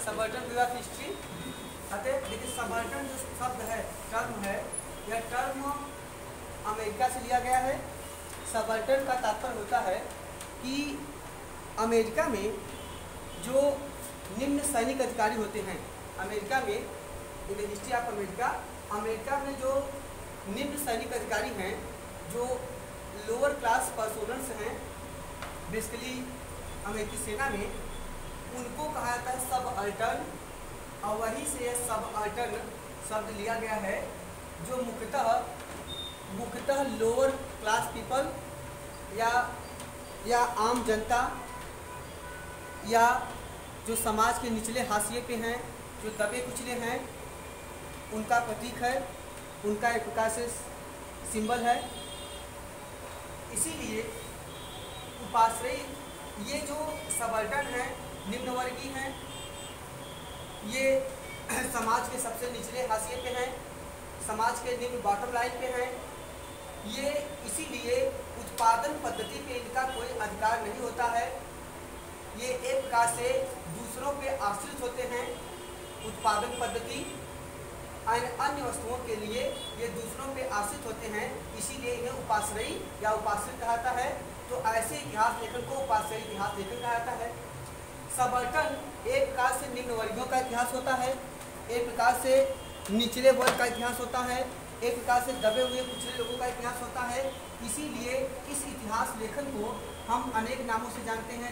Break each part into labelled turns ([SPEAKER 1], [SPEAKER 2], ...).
[SPEAKER 1] सबअल्टर्न view of history. अतः देखिए सबअल्टर्न जो शब्द है, टर्म है, यह टर्म अमेरिका से लिया गया है। सबअल्टर्न का तात्पर्य होता है कि अमेरिका में जो निम्न सैनिक अधिकारी होते हैं, अमेरिका में in the history of America, America में जो निम्न सैनिक अधिकारी हैं, जो लोअर क्लास पर्सोनल्स हैं बेसिकली अमेरिकी सेना में, उनको कहा जाता है सबअल्टर्न। और वहीं से यह सबअल्टर्न शब्द लिया गया है, जो मुख्यतः लोअर क्लास पीपल या आम जनता या जो समाज के निचले हाशिए पे हैं, जो दबे कुचले हैं, उनका प्रतीक है, उनका एक प्रकार से सिंबल है। इसीलिए उपाश्रयी ये जो सबअल्टर्न हैं, निम्न वर्गीय हैं, ये समाज के सबसे निचले हाशिए पे हैं, समाज के निम्न बॉटम लाइन पे हैं। ये इसीलिए उत्पादन पद्धति पे इनका कोई अधिकार नहीं होता है। ये एक प्रकार से दूसरों पे आश्रित होते हैं। उत्पादन पद्धति अन्य वस्तुओं के लिए ये दूसरों पे आश्रित होते हैं, इसीलिए इन्हें उपाश्रयी या उपाश्रित कहा जाता है। तो ऐसे इतिहास लेखन को उपाश्रयी इतिहास लेखन कहा जाता है। सबअल्टर्न एक प्रकार से निम्न वर्गों का इतिहास होता है, एक प्रकार से निचले वर्ग का इतिहास होता है, एक प्रकार से दबे हुए पिछड़े लोगों का इतिहास होता है। इसीलिए इस इतिहास लेखन को हम अनेक नामों से जानते हैं,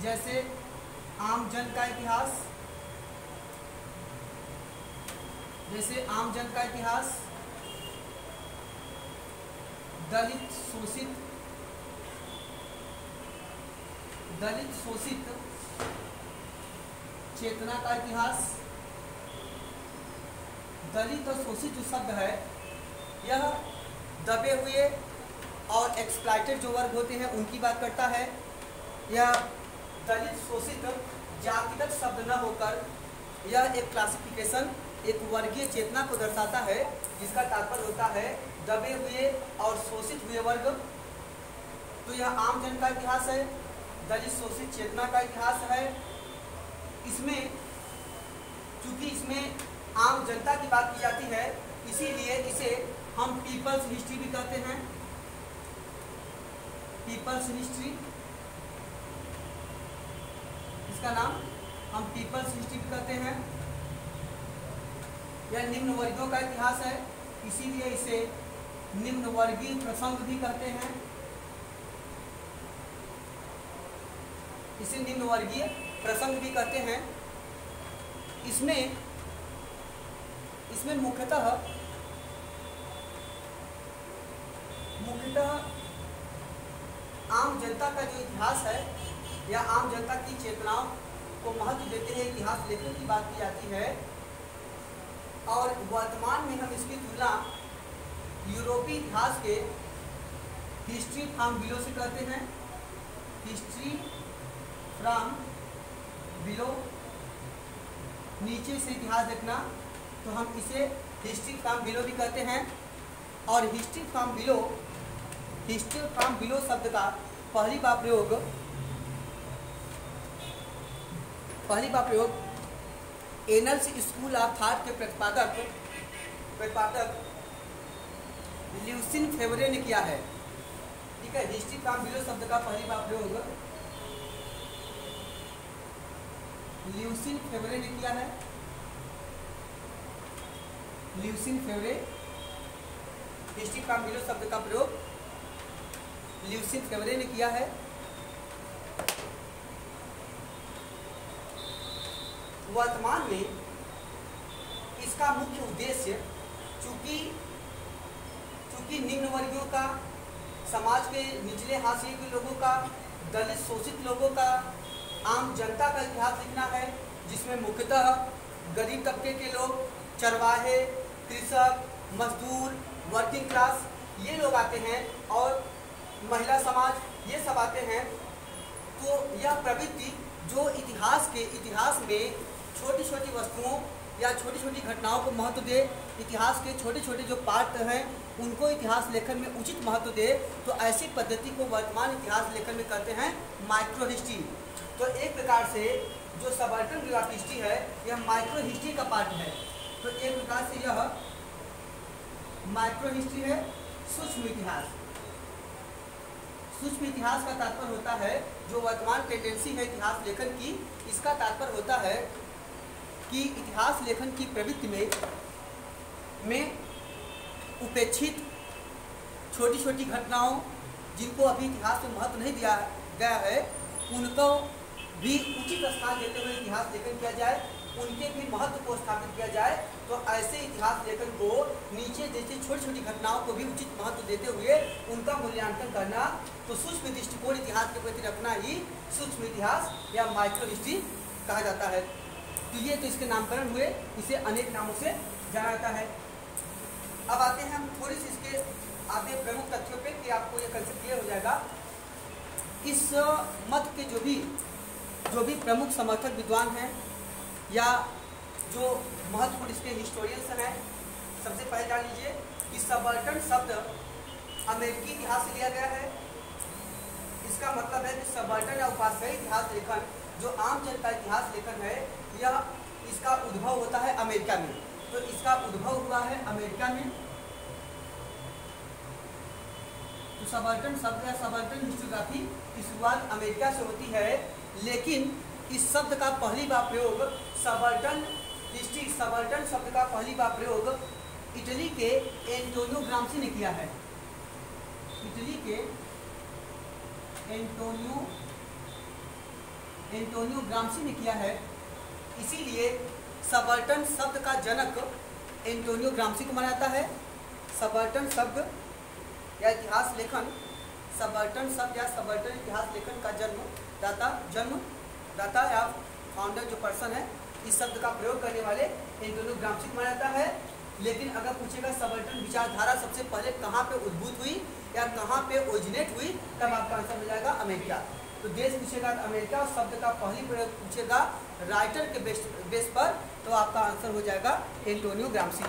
[SPEAKER 1] जैसे आम जन का इतिहास, जैसे आम जन का इतिहास, दलित शोषित चेतना का इतिहास। दलित और शोषित जो शब्द है, यह दबे हुए और एक्सप्लॉइटेड जो वर्ग होते हैं उनकी बात करता है। यह दलित शोषित जातिगत शब्द न होकर यह एक क्लासिफिकेशन, एक वर्गीय चेतना को दर्शाता है, जिसका तात्पर्य होता है दबे हुए और शोषित हुए वर्ग। तो यह आम जन का इतिहास है, दलित शोषित चेतना का इतिहास है। इसमें चूंकि इसमें आम जनता की बात की जाती है, इसीलिए इसे हम पीपल्स हिस्ट्री भी कहते हैं। पीपल्स हिस्ट्री, इसका नाम हम पीपल्स हिस्ट्री भी कहते हैं। यह निम्न वर्गों का इतिहास है, इसीलिए इसे निम्न वर्गीय प्रसंग भी कहते हैं। इसे निम्न वर्गीय प्रसंग भी कहते हैं। इसमें मुख्यतः आम जनता का जो इतिहास है या आम जनता की चेतनाओं को महत्व देते हुए इतिहास लेखन की बात की जाती है। और वर्तमान में हम इसकी तुलना यूरोपीय इतिहास के हिस्ट्री फ्रॉम बिलो से करते हैं। हिस्ट्री फ्रॉम बिलो, नीचे से इतिहास देखना, तो हम इसे हिस्ट्री फ्रॉम बिलो भी कहते हैं। और हिस्ट्री फ्रॉम बिलो शब्द का पहली बार प्रयोग एनल्स स्कूल ऑफ थॉट के प्रतिपादक ल्यूसिन फेवरे ने किया है। ठीक है, हिस्ट्री फ्रॉम बिलो शब्द का पहली बार प्रयोग ल्यूसिन फेवरे ने किया है। ल्यूसिन फेवरे, हिस्ट्री फ्रॉम बिलो शब्द का प्रयोग ल्यूसिन फेवरे ने किया है। वर्तमान में इसका मुख्य उद्देश्य, चूंकि निम्न वर्गीयों का, समाज के निचले हाशिए के लोगों का, दलित शोषित लोगों का, आम जनता का इतिहास लिखना है, जिसमें मुख्यतः गरीब तबके के लोग, चरवाहे, कृषक, मजदूर, वर्किंग क्लास, ये लोग आते हैं, और महिला समाज, ये सब आते हैं। तो यह प्रवृत्ति जो इतिहास में छोटी छोटी वस्तुओं या छोटी छोटी घटनाओं को महत्व दे, इतिहास के छोटे छोटे जो पार्ट हैं उनको इतिहास लेखन में उचित महत्व दे, तो ऐसी पद्धति को वर्तमान इतिहास लेखन में कहते हैं माइक्रो हिस्ट्री। तो एक प्रकार से जो सबल्टन ग्राफ हिस्ट्री है यह माइक्रो हिस्ट्री का पार्ट है। तो एक प्रकार से यह माइक्रो हिस्ट्री है, सूक्ष्म इतिहास। सूक्ष्म इतिहास का तात्पर्य होता है जो वर्तमान टेंडेंसी है इतिहास लेखन की, इसका तात्पर्य होता है कि इतिहास लेखन की प्रवृत्ति में उपेक्षित छोटी छोटी घटनाओं जिनको अभी इतिहास में महत्व नहीं दिया गया है उनको भी उचित स्थान देते हुए इतिहास लेखन किया जाए, उनके भी महत्व को स्थापित किया जाए। तो ऐसे इतिहास लेखन को नीचे जैसे छोटी छोटी घटनाओं को भी उचित महत्व देते हुए उनका मूल्यांकन करना, तो सूक्ष्म दृष्टिकोण इतिहास के प्रति रखना ही सूक्ष्म इतिहास या माइक्रो हिस्ट्री कहा जाता है। तो ये तो इसके नामकरण हुए, इसे अनेक नामों से जाना जाता है। अब आते हैं हम थोड़ी सी इसके आगे प्रमुख तथ्यों पे कि आपको ये कंसेप्ट क्लियर हो जाएगा। इस मत के जो भी प्रमुख समर्थक विद्वान हैं या जो महत्वपूर्ण इसके हिस्टोरियंस हैं, सबसे पहले जान लीजिए कि सबल्टन शब्द अमेरिकी इतिहास से लिया गया है। इसका मतलब है कि सबल्टन या उपाश्रयी इतिहास लेखन जो आम जन का इतिहास लेखन है यह इसका उद्भव होता है अमेरिका में। तो इसका उद्भव हुआ है अमेरिका में। तो सबल्टन शब्द या सबल्टन हिस्टोग्राफी की शुरुआत अमेरिका से होती है, लेकिन इस शब्द का पहली बार प्रयोग सबल्टन हिस्ट्री, सबल्टन शब्द का पहली बार प्रयोग इटली के एंटोनियो ग्राम्सी ने किया है। इटली के एंटोनियो ग्राम्सी ने किया है, इसीलिए सबल्टन शब्द का जनक एंटोनियो ग्राम्सी को माना जाता है। सबल्टन शब्द या इतिहास लेखन, सबल्टन शब्द या सबल्टन इतिहास लेखन का जन्मदाता या फाउंडर जो पर्सन है इस शब्द का प्रयोग करने वाले एंटोनियो ग्राम्सी को माना जाता है। लेकिन अगर पूछेगा सबल्टन विचारधारा सबसे पहले कहाँ पे उद्भूत हुई या कहाँ पे ओरिजिनेट हुई, तब आपका आंसर मिल जाएगा अमेरिका। तो देश पूछेगा तो अमेरिका, और शब्द का पहली प्रयोग पूछेगा राइटर के बेस पर, तो आपका आंसर हो जाएगा एंटोनियो ग्राम्सी।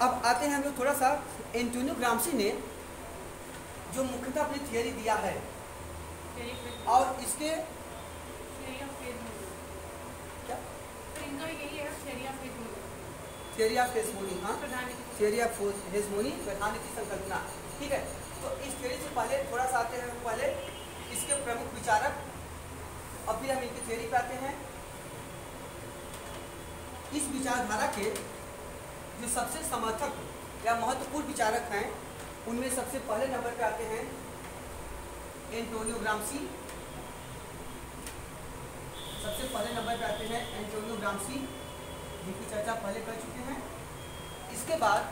[SPEAKER 1] अब आते हैं हम लोग थोड़ा सा एंटोनियो ग्राम्सी ने जो मुख्यतः अपनी थियरी दिया है और इसके क्या थियरी ऑफ हेजमोनी, हाँ थियरी ऑफ हेजमोनी, प्रधान की संकल्पना। ठीक है, तो इस थियरी से पहले थोड़ा सा आते हैं पहले इसके प्रमुख विचारक, अब भी हम इनकी थियरी पे आते हैं। इस विचारधारा के जो सबसे समर्थक या महत्वपूर्ण विचारक हैं उनमें सबसे पहले नंबर पे आते हैं एंटोनियो ग्राम्सी। सबसे पहले नंबर पे आते हैं एंटोनियो ग्राम्सी, जिनकी चर्चा पहले कर चुके हैं। इसके बाद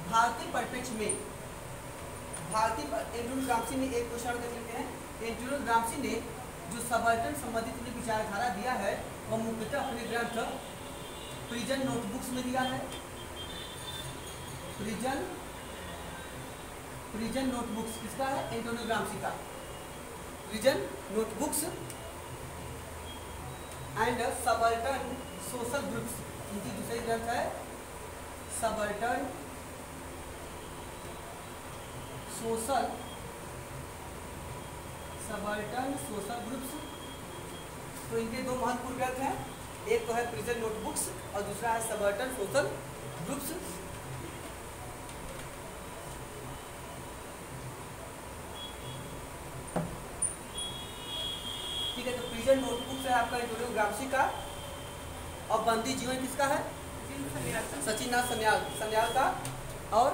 [SPEAKER 1] भारतीय परिप्रेक्ष्य में एंटोनियो ग्राम्सी ने एक क्वेश्चन देख लेते हैं। एंटोनियो ग्राम्सी ने जो सबल्टन संबंधित विचारधारा दिया है वह मुख्यतः अपने ग्रंथ प्रिजन नोटबुक्स में दिया है। प्रिजन नोटबुक्स किसका है? एंटोनियो ग्राम्सी का। Prison notebooks and subaltern social groups, इनकी दूसरी ग्रंथ है सबल्टन सोशल ग्रुप्स। तो इनके दो महत्वपूर्ण ग्रंथ हैं, एक तो है प्रिजन नोटबुक्स और दूसरा है सबल्टन सोशल ग्रुप्स। ठीक है, तो प्रिजन नोटबुक्स है आपका एंटोनियो ग्राम्सी का, और बंदी जीवन किसका है? सचिन नाथ सन्याल का। और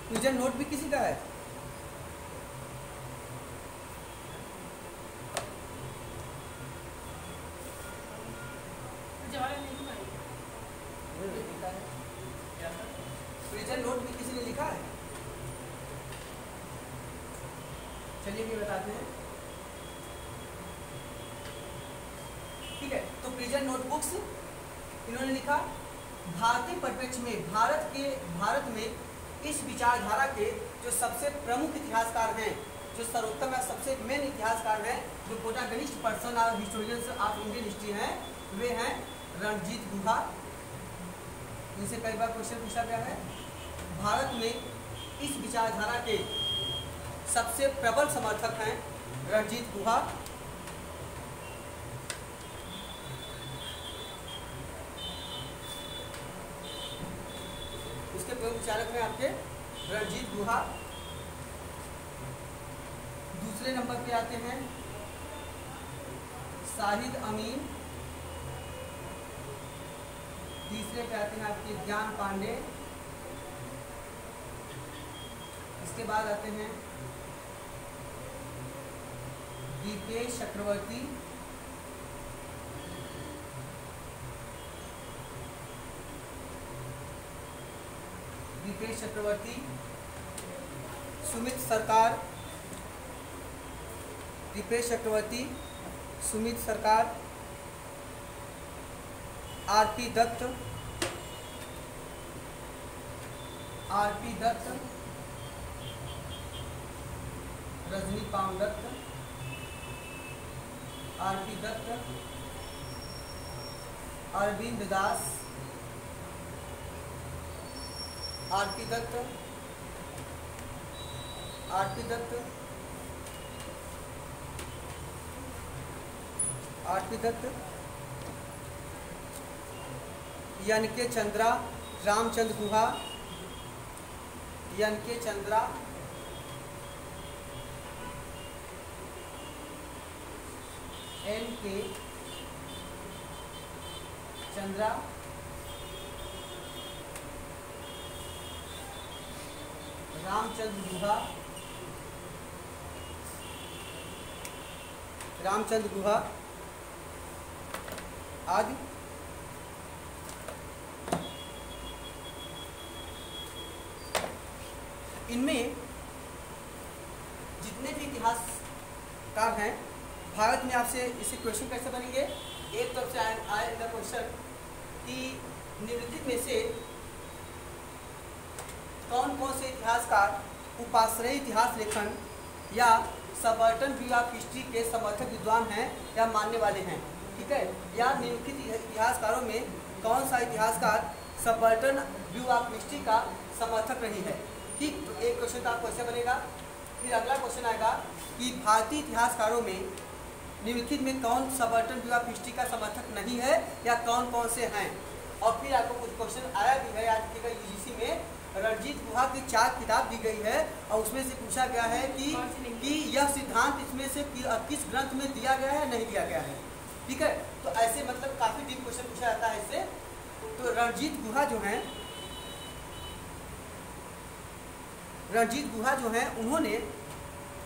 [SPEAKER 1] प्रिजन नोट भी किसी का है? प्रिजन नोट भी किसी ने लिखा है? चलिए ये बताते हैं। ठीक है, तो प्रिजन नोटबुक्स इन्होंने लिखा। भारतीय परिप्रेक्ष्य में भारत में इस विचारधारा के जो सबसे प्रमुख इतिहासकार हैं, जो सर्वोत्तम या सबसे मेन इतिहासकार हैं, जो प्रोटैगनिस्ट पर्सन और हिस्टोरियंस ऑफ इंडियन हिस्ट्री हैं, वे हैं रणजीत गुहा। इनसे कई बार क्वेश्चन पूछा गया है। भारत में इस विचारधारा के सबसे प्रबल समर्थक हैं रणजीत गुहा, उसके प्रमुख चालक हैं आपके रणजीत गुहा। दूसरे नंबर पे आते हैं शाहिद अमीन। तीसरे पे आते हैं आपके ज्ञान पांडे। इसके बाद आते हैं दीपेश चक्रवर्ती। दीपेश चक्रवर्ती, सुमित सरकार। Dipesh Chakrabarty, Sumit Sarkar. RP Dutt, RP Dutt. Rajani Palme Dutt, RP Dutt. Arvind Das, RP Dutt, RP Dutt, RP Dutt. N K. Chandra, Ramachandra Guha. N K. Chandra, N K. Chandra. Ramachandra Guha, Ramachandra Guha आदि। इनमें जितने भी इतिहासकार हैं, भारत में आपसे इसे क्वेश्चन कैसे बनेंगे, एक तरफ से आएगा क्वेश्चन कि निम्नलिखित में से कौन कौन से इतिहासकार उपाश्रयी इतिहास लेखन या सबअर्टन व्यू ऑफ हिस्ट्री के समर्थक विद्वान हैं या मानने वाले हैं, ठीक है। या निम्नलिखित इतिहासकारों में कौन सा इतिहासकार सबअर्टन व्यू ऑफ हिस्ट्री का समर्थक रही है, ठीक। तो एक क्वेश्चन का आपको ऐसे बनेगा। फिर अगला क्वेश्चन आएगा कि भारतीय इतिहासकारों में निम्नलिखित में कौन सबअर्टन व्यू ऑफ हिस्ट्री का समर्थक नहीं है या कौन कौन से हैं। और फिर आपको कुछ क्वेश्चन आया भी है, याद कीजिएगा, यूजीसी में रणजीत गुहा की 4 किताब दी गई है और उसमें से पूछा गया है कि यह सिद्धांत इसमें से किस ग्रंथ में दिया गया है, नहीं दिया गया है, ठीक है। तो ऐसे मतलब काफ़ी डीप क्वेश्चन पूछा जाता है इससे। तो रणजीत गुहा जो हैं, रणजीत गुहा जो हैं, उन्होंने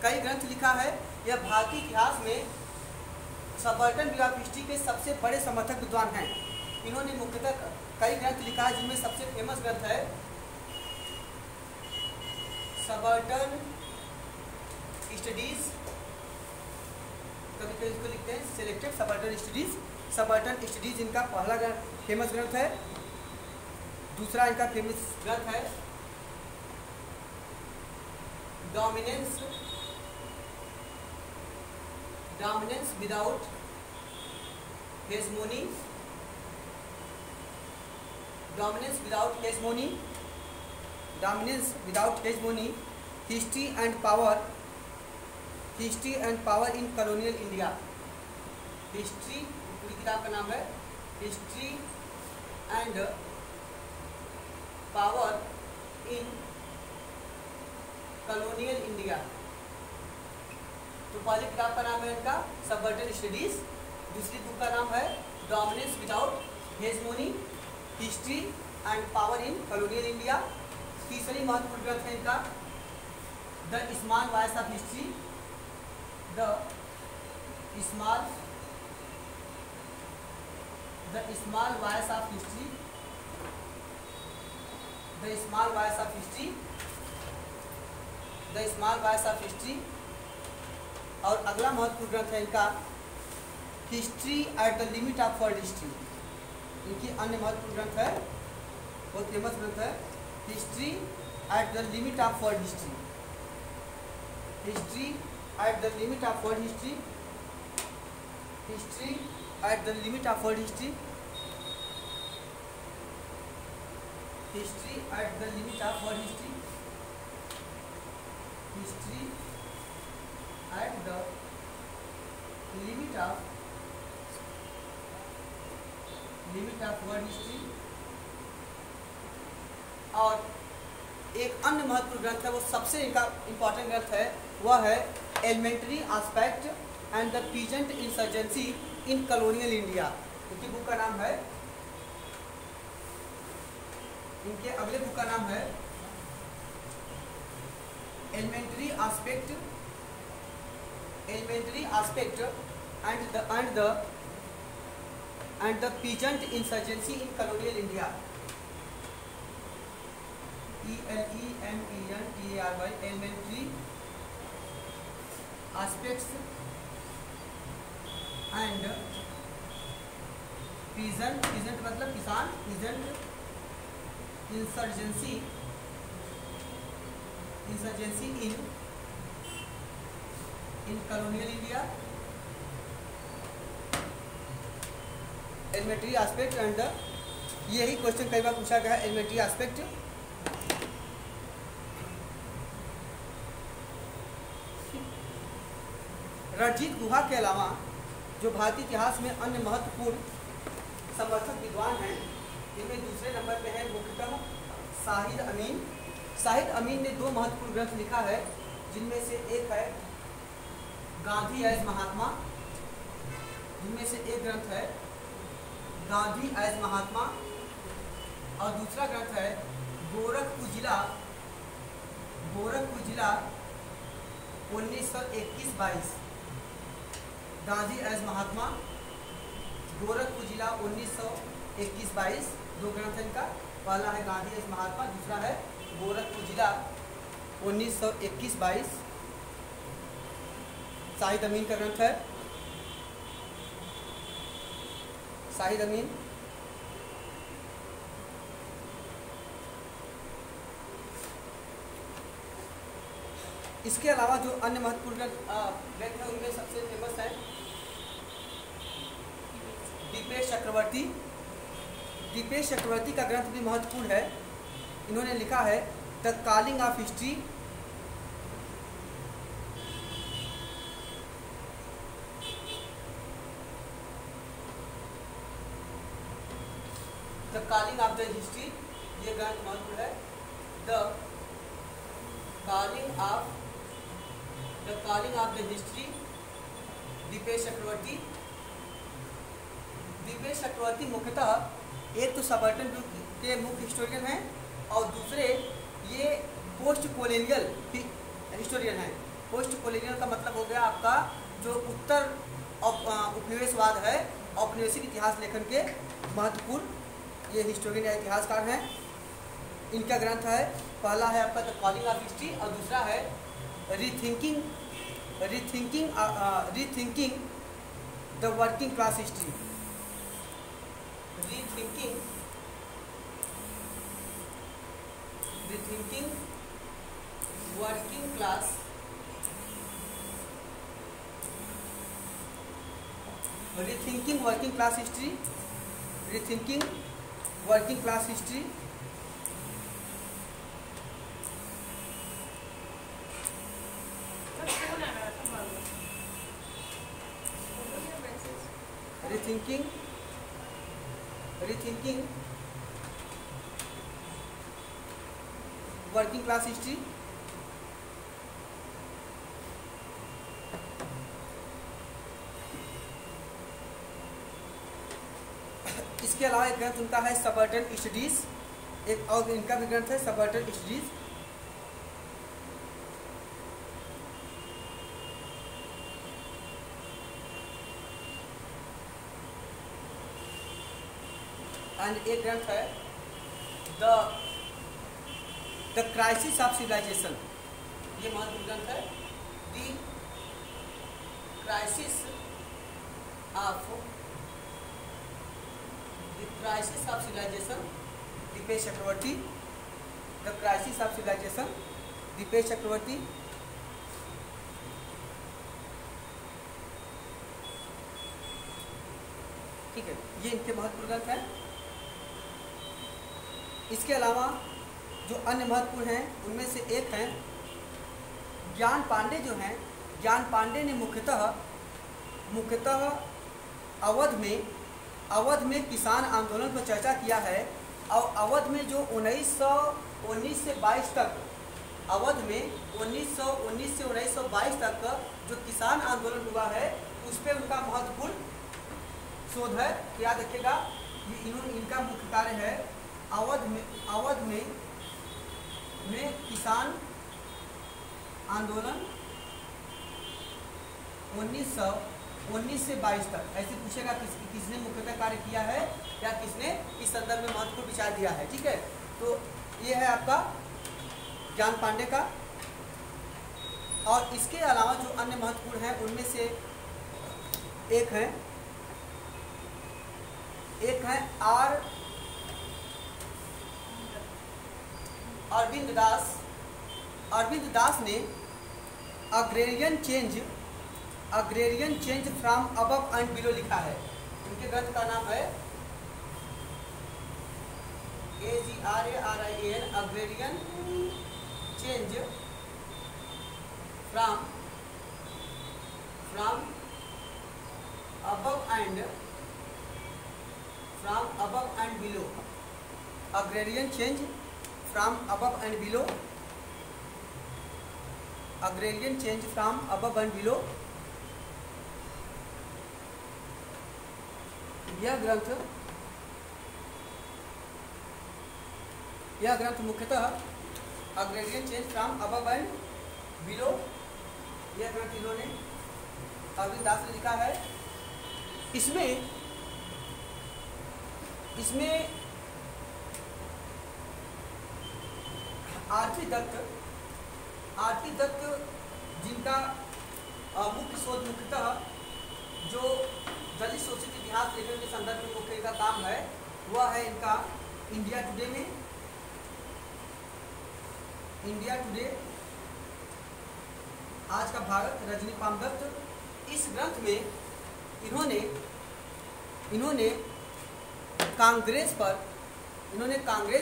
[SPEAKER 1] कई ग्रंथ लिखा है। यह भारतीय इतिहास में सबअर्टन व्यू ऑफ हिस्ट्री के सबसे बड़े समर्थक विद्वान हैं। इन्होंने मुख्यतः कई ग्रंथ लिखा है, जिनमें सबसे फेमस ग्रंथ है सबअर्टन स्टडीज, कभी कभी इसको लिखते हैं सिलेक्टेड सबअर्टन स्टडीज। सबअर्टन स्टडीज इनका पहला फेमस ग्रंथ है। दूसरा इनका फेमस ग्रंथ है dominance, dominance without hegemony, dominance without hegemony, dominance without hegemony, history and power, history and power in colonial India. History, पूरी किताब का नाम है history and power in colonial India. तो पहली किताब का नाम है इनका सबअर्टन स्टडीज। दूसरी बुक का नाम है dominance without hegemony, history and power in colonial India. तीसरी महत्वपूर्ण ग्रंथ है इनका the small voice of history, the small voice of history, the small voice of history, the small voice of history. और अगला महत्वपूर्ण ग्रंथ है इनका history at the limit of world history. इनकी अन्य महत्वपूर्ण ग्रंथ है, बहुत फेमस ग्रंथ है history at the limit of world history, history at the limit of world history, history at the limit of world history, history at the limit of world history, history at the limit of world history. और एक अन्य महत्वपूर्ण ग्रंथ है, वो सबसे important ग्रंथ है, वह है elementary aspect and the peasant insurgency in colonial India. इनकी बुक का नाम है, इनके अगले बुक का नाम है elementary aspect and the peasant insurgency in colonial India. ELEMENTARY, elementary aspects and peasant मतलब किसान, peasant insurgency in colonial India. Elementary aspect and यही क्वेश्चन कई बार पूछा गया है, एलिमेंट्री एस्पेक्ट। रणजीत गुहा के अलावा जो भारतीय इतिहास में अन्य महत्वपूर्ण समर्थक विद्वान हैं, इनमें दूसरे नंबर पे है मुख्यतः शाहिद अमीन। शाहिद अमीन ने दो महत्वपूर्ण ग्रंथ लिखा है, जिनमें से एक है गांधी एज महात्मा, और दूसरा ग्रंथ है गोरखपुर जिला 1921-22। गांधी एज महात्मा, गोरखपुर जिला 1921-22, दो ग्रंथ इनका। पहला है गांधी एज महात्मा, दूसरा है गोरखपुर जिला 1921-22। शाहिद अमीन का ग्रंथ है, शाहिद अमीन। इसके अलावा जो अन्य महत्वपूर्ण ग्रंथ हैं, उनमें सबसे फेमस है दीपेश चक्रवर्ती का ग्रंथ भी महत्वपूर्ण है। इन्होंने लिखा है the calling of history, the calling of the history, ये ग्रंथ महत्वपूर्ण है। The calling of the history, Dipesh Chakrabarty मुख्यतः एक तो सबर्टन के मुख्य हिस्टोरियन हैं, और दूसरे ये पोस्ट कोलोनियल हिस्टोरियन हैं। पोस्ट कोलोनियल का मतलब हो गया आपका जो उत्तर उपनिवेशवाद है, औपनिवेशिक इतिहास लेखन के महत्वपूर्ण ये हिस्टोरियन या इतिहासकार हैं। इनका ग्रंथ है, पहला है आपका द कॉलिंग ऑफ हिस्ट्री, और दूसरा है rethinking the working class history. Rethinking working class history. Rethinking working class history. इसके अलावा एक ग्रंथ उनका है सबर्टन स्टडीज, एक और इनका भी ग्रंथ है सबर्टन स्टडीज। एंड एक ग्रंथ है द क्राइसिस ऑफ सिविलाइजेशन, ये महत्वपूर्ण ग्रंथ है। The crisis of civilisation, Dipesh Chakrabarty. The crisis of civilisation, Dipesh Chakrabarty. ठीक है, ये इनके महत्वपूर्ण ग्रंथ हैं। इसके अलावा जो अन्य महत्वपूर्ण हैं, उनमें से एक हैं ज्ञान पांडे। जो हैं ज्ञान पांडे ने मुख्यतः मुख्यतः अवध में किसान आंदोलन पर चर्चा किया है। और अवध में जो 1919 से 22 तक, अवध में 1919 से 1922 तक का जो किसान आंदोलन हुआ है उस पर उनका महत्वपूर्ण शोध है। याद रखिएगा, इनका मुख्य कार्य है अवध में किसान आंदोलन 1919 से 22 तक। ऐसे पूछेगा किसने मुख्यतः कार्य किया है या किसने इस संदर्भ में महत्वपूर्ण विचार दिया है। ठीक है, तो ये है आपका ज्ञान पांडे का। और इसके अलावा जो अन्य महत्वपूर्ण हैं उनमें से एक है अरविंद दास ने agrarian change from above and below लिखा है। उनके ग्रंथ का नाम है AGRARIAN agrarian change from above and below. Agrarian change from above and below, agrarian change from above and below. यह ग्रंथ मुख्यतः agrarian change from above and below, यह ग्रंथ इन्होंने अरविंद दास ने लिखा है। इसमें आरपी दत्त जिनका मुख्य शोध मुख्यतः जो दलित शोषित इतिहास लेखन के संदर्भ में मुख्य का काम है वह है इनका इंडिया टुडे आज का भारत, रजनी पामदत्त। इस ग्रंथ में इन्होंने कांग्रेस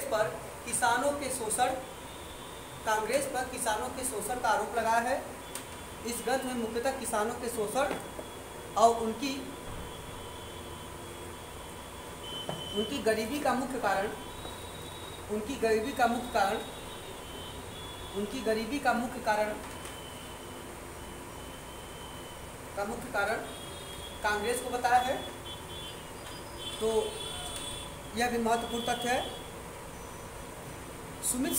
[SPEAKER 1] पर किसानों के शोषण का आरोप लगाया है। इस ग्रंथ में मुख्यतः किसानों के शोषण और उनकी गरीबी का मुख्य कारण कांग्रेस को बताया है। तो यह भी महत्वपूर्ण तथ्य है। सुमित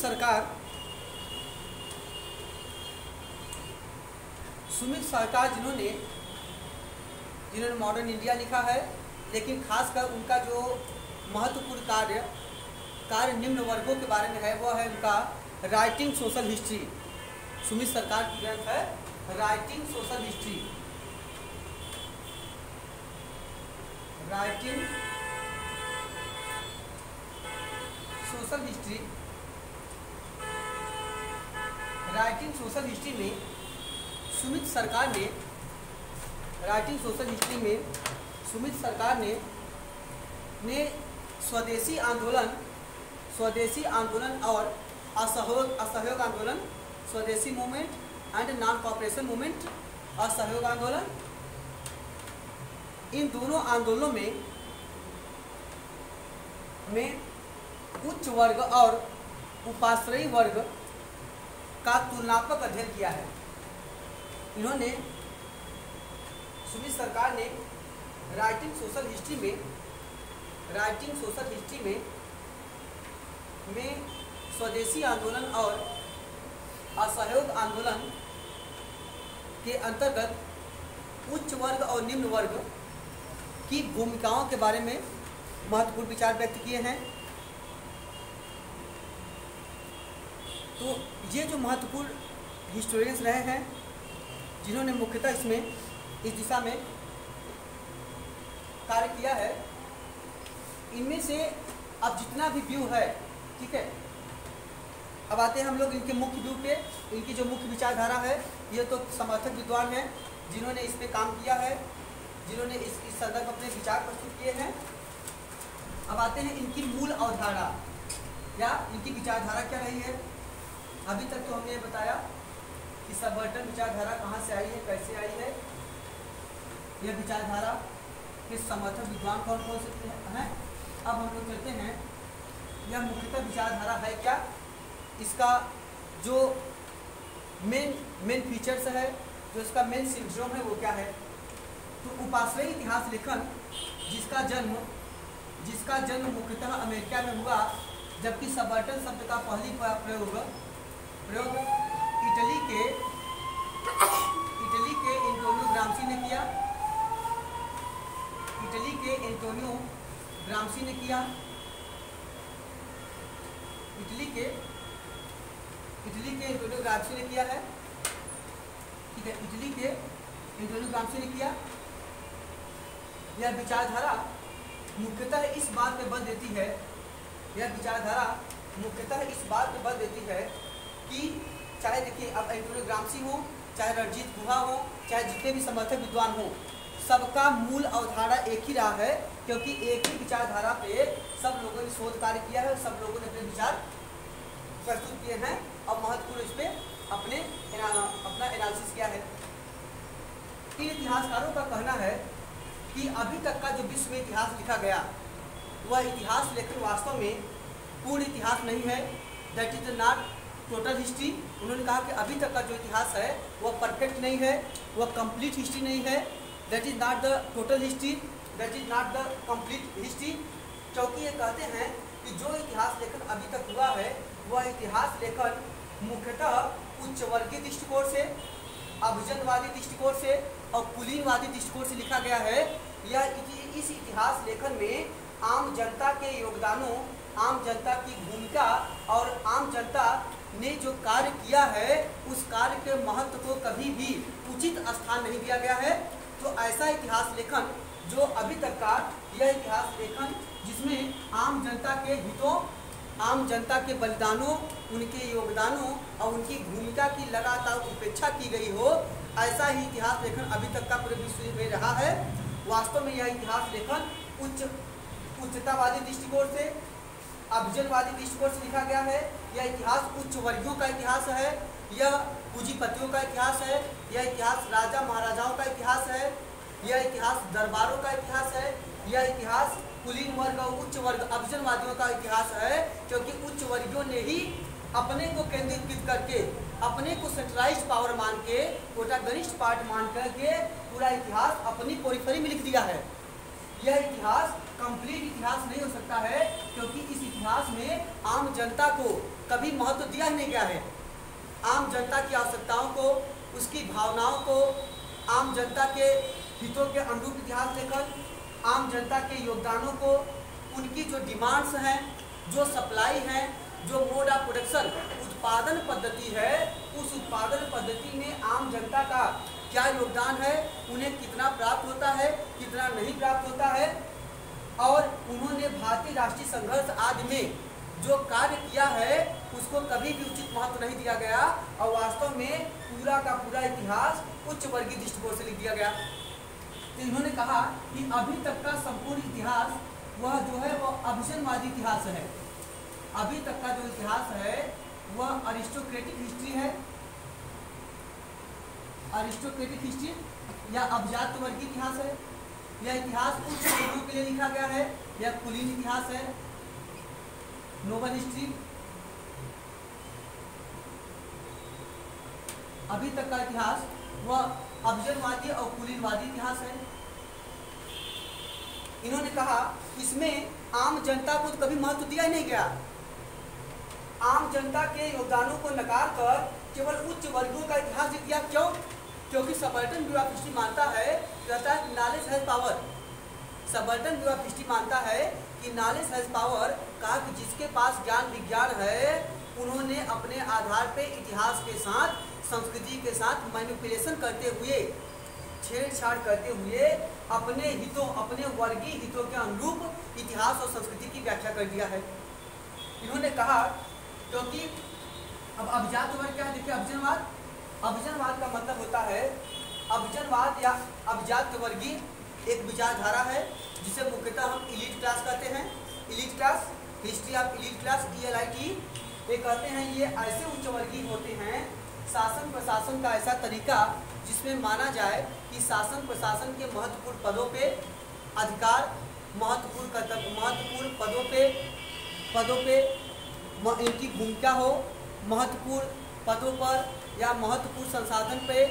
[SPEAKER 1] सरकार जिन्होंने मॉडर्न इंडिया लिखा है, लेकिन खासकर उनका जो महत्वपूर्ण कार्य निम्न वर्गों के बारे में है वह है उनका राइटिंग सोशल हिस्ट्री। सुमित सरकार की ग्रंथ है writing social history. Writing social history में सुमित सरकार ने स्वदेशी आंदोलन और असहयोग आंदोलन, स्वदेशी movement and non cooperation movement, असहयोग आंदोलन, इन दोनों आंदोलनों में उच्च वर्ग और उपाश्रयी वर्ग का तुलनात्मक अध्ययन किया है। इन्होंने सुमित सरकार ने राइटिंग सोशल हिस्ट्री में स्वदेशी आंदोलन और असहयोग आंदोलन के अंतर्गत उच्च वर्ग और निम्न वर्ग की भूमिकाओं के बारे में महत्वपूर्ण विचार व्यक्त किए हैं। तो ये जो महत्वपूर्ण हिस्टोरियंस रहे हैं जिन्होंने मुख्यतः इस दिशा में कार्य किया है, इनमें से अब जितना भी व्यू है, ठीक है, अब आते हैं हम लोग इनके मुख्य व्यू पे। इनकी जो मुख्य विचारधारा है, ये तो समर्थक विद्वान हैं जिन्होंने इस पे काम किया है, जिन्होंने इस संदर्भ अपने विचार प्रस्तुत किए हैं। अब आते हैं इनकी मूल अवधारणा या इनकी विचारधारा क्या रही है। अभी तक तो हमने बताया कि सबवर्टन विचारधारा कहाँ से आई है, कैसे आई है, यह विचारधारा के समर्थक विद्वान कौन कौन से हैं। अब हम लोग चलते हैं, यह मुख्यतः विचारधारा है क्या, इसका जो मेन फीचर्स है, जो इसका मेन सिंड्रोम है वो क्या है। तो उपाश्रयी इतिहास लेखन जिसका जन्म मुख्यतः अमेरिका में हुआ, जबकि सबर्टन शब्द का पहली प्रयोग इटली के एंटोनियो ग्राम्सी ने किया। इटली के एंटोनियो ग्राम्सी ने किया। इटली के एंटोनियो ग्राम्सी ने किया है, ठीक है, इटली के एंटोनियो ग्राम्सी ने किया। यह विचारधारा मुख्यतः इस बात पे बल देती है, यह विचारधारा मुख्यतः इस बात पे बल देती है कि चाहे देखिए अब एंटोनियो ग्राम्सी हो, चाहे रणजीत गुहा हो, चाहे जितने भी समर्थक विद्वान हो, सबका मूल अवधारणा एक ही रहा है, क्योंकि एक ही विचारधारा पे सब लोगों ने शोध कार्य किया है, सब लोगों ने अपने विचार प्रस्तुत किए हैं और महत्वपूर्ण इस पर अपना एनालिसिस किया है। इन इतिहासकारों का कहना है कि अभी तक का जो विश्व में इतिहास लिखा गया, वह इतिहास लेखन वास्तव में पूर्ण इतिहास नहीं है, that is not total history. उन्होंने कहा कि अभी तक का जो इतिहास है वह परफेक्ट नहीं है, वह कंप्लीट हिस्ट्री नहीं है, that is not the total history, that is not the complete history. क्योंकि ये कहते हैं कि जो इतिहास लेखन अभी तक हुआ है वह इतिहास लेखन मुख्यतः उच्च वर्गीय दृष्टिकोण से, अभिजनवादी दृष्टिकोण से और कुलीनवादी दृष्टिकोण से लिखा गया है। यह इस इतिहास लेखन में आम जनता के योगदानों, आम जनता की भूमिका और आम जनता ने जो कार्य किया है उस कार्य के महत्व को कभी भी उचित स्थान नहीं दिया गया है। तो ऐसा इतिहास लेखन जो अभी तक का यह इतिहास लेखन जिसमें आम जनता के हितों, आम जनता के बलिदानों, उनके योगदानों और उनकी भूमिका की लगातार उपेक्षा की गई हो, ऐसा ही इतिहास लेखन अभी तक का पूरे विश्व में रहा है। वास्तव में यह इतिहास लेखन उच्चतावादी दृष्टिकोण से, अभिजनवादी दृष्टिकोण से लिखा गया है। यह इतिहास उच्च वर्गीयों का इतिहास है, यह पूंजीपतियों का इतिहास है, यह इतिहास राजा महाराजाओं का इतिहास है, यह इतिहास दरबारों का इतिहास है, यह इतिहास कुलीन वर्ग और उच्च वर्ग अभिजनवादियों का इतिहास है। क्योंकि उच्च वर्गीयों ने ही अपने को केंद्रीकृत करके, अपने को सेंट्रलाइज्ड पावर मान के, प्रोटैगनिस्ट पार्ट मान करके पूरा इतिहास अपनी पोरिफरी में लिख दिया है। यह इतिहास कंप्लीट इतिहास नहीं हो सकता है, क्योंकि इस इतिहास में आम जनता को कभी महत्व दिया ही नहीं गया है। आम जनता की आवश्यकताओं को, उसकी भावनाओं को, आम जनता के हितों के अनुरूप इतिहास लेखन, आम जनता के योगदानों को, उनकी जो डिमांड्स हैं, जो सप्लाई है, जो मोड ऑफ प्रोडक्शन उत्पादन पद्धति है, उस उत्पादन पद्धति में आम जनता का क्या योगदान है, उन्हें कितना प्राप्त होता है, कितना नहीं प्राप्त होता है, और उन्होंने भारतीय राष्ट्रीय संघर्ष आदि में जो कार्य किया है उसको कभी भी उचित महत्व नहीं दिया गया और वास्तव में पूरा का पूरा इतिहास उच्च वर्गीय दृष्टिकोण से लिख दिया गया। तो इन्होंने कहा कि अभी तक का संपूर्ण इतिहास वह जो है वह अभिजनवादी इतिहास है। अभी तक का जो इतिहास है वह अरिस्टोक्रेटिक हिस्ट्री है, अरिस्टोक्रेटिक हिस्ट्री या अभिजात वर्गीय इतिहास है। यह इतिहास उच्च वर्गों के लिए लिखा गया है, यह कुलीन इतिहास है, नोबल हिस्ट्री। अभी तक का इतिहास वह अभिजनवादी और कुलीनवादी इतिहास है। इन्होंने कहा इसमें आम जनता को कभी महत्व दिया ही नहीं गया। आम जनता के योगदानों को नकार कर केवल उच्च वर्गों का इतिहास लिख दिया। क्यों? क्योंकि सबर्टन व्यू ऑफ हिस्ट्री मानता है, कहता है कि knowledge has power. Subaltern view of history मानता है कि नॉलेज हैज पावर। कहा कि जिसके पास ज्ञान विज्ञान है उन्होंने अपने आधार पे इतिहास के साथ, संस्कृति के साथ मैनिपुलेशन करते हुए, छेड़छाड़ करते हुए अपने हितों, अपने वर्गीय हितों के अनुरूप इतिहास और संस्कृति की व्याख्या कर दिया है। इन्होंने कहा क्योंकि अब अभिजात वर्ग क्या है, देखिए अभिजनवाद, अभिजनवाद का मतलब होता है, अभिजनवाद या अभिजात वर्गीय एक विचारधारा है जिसे मुख्यतः हम इलीट क्लास कहते हैं। Elite class, history of elite class, ELIT। ये कहते हैं ये ऐसे उच्च वर्गीय होते हैं, शासन प्रशासन का ऐसा तरीका जिसमें माना जाए कि शासन प्रशासन के महत्वपूर्ण पदों पे अधिकार, महत्वपूर्ण पदों पे इनकी भूमिका हो, महत्वपूर्ण पदों पर या महत्वपूर्ण संसाधन पे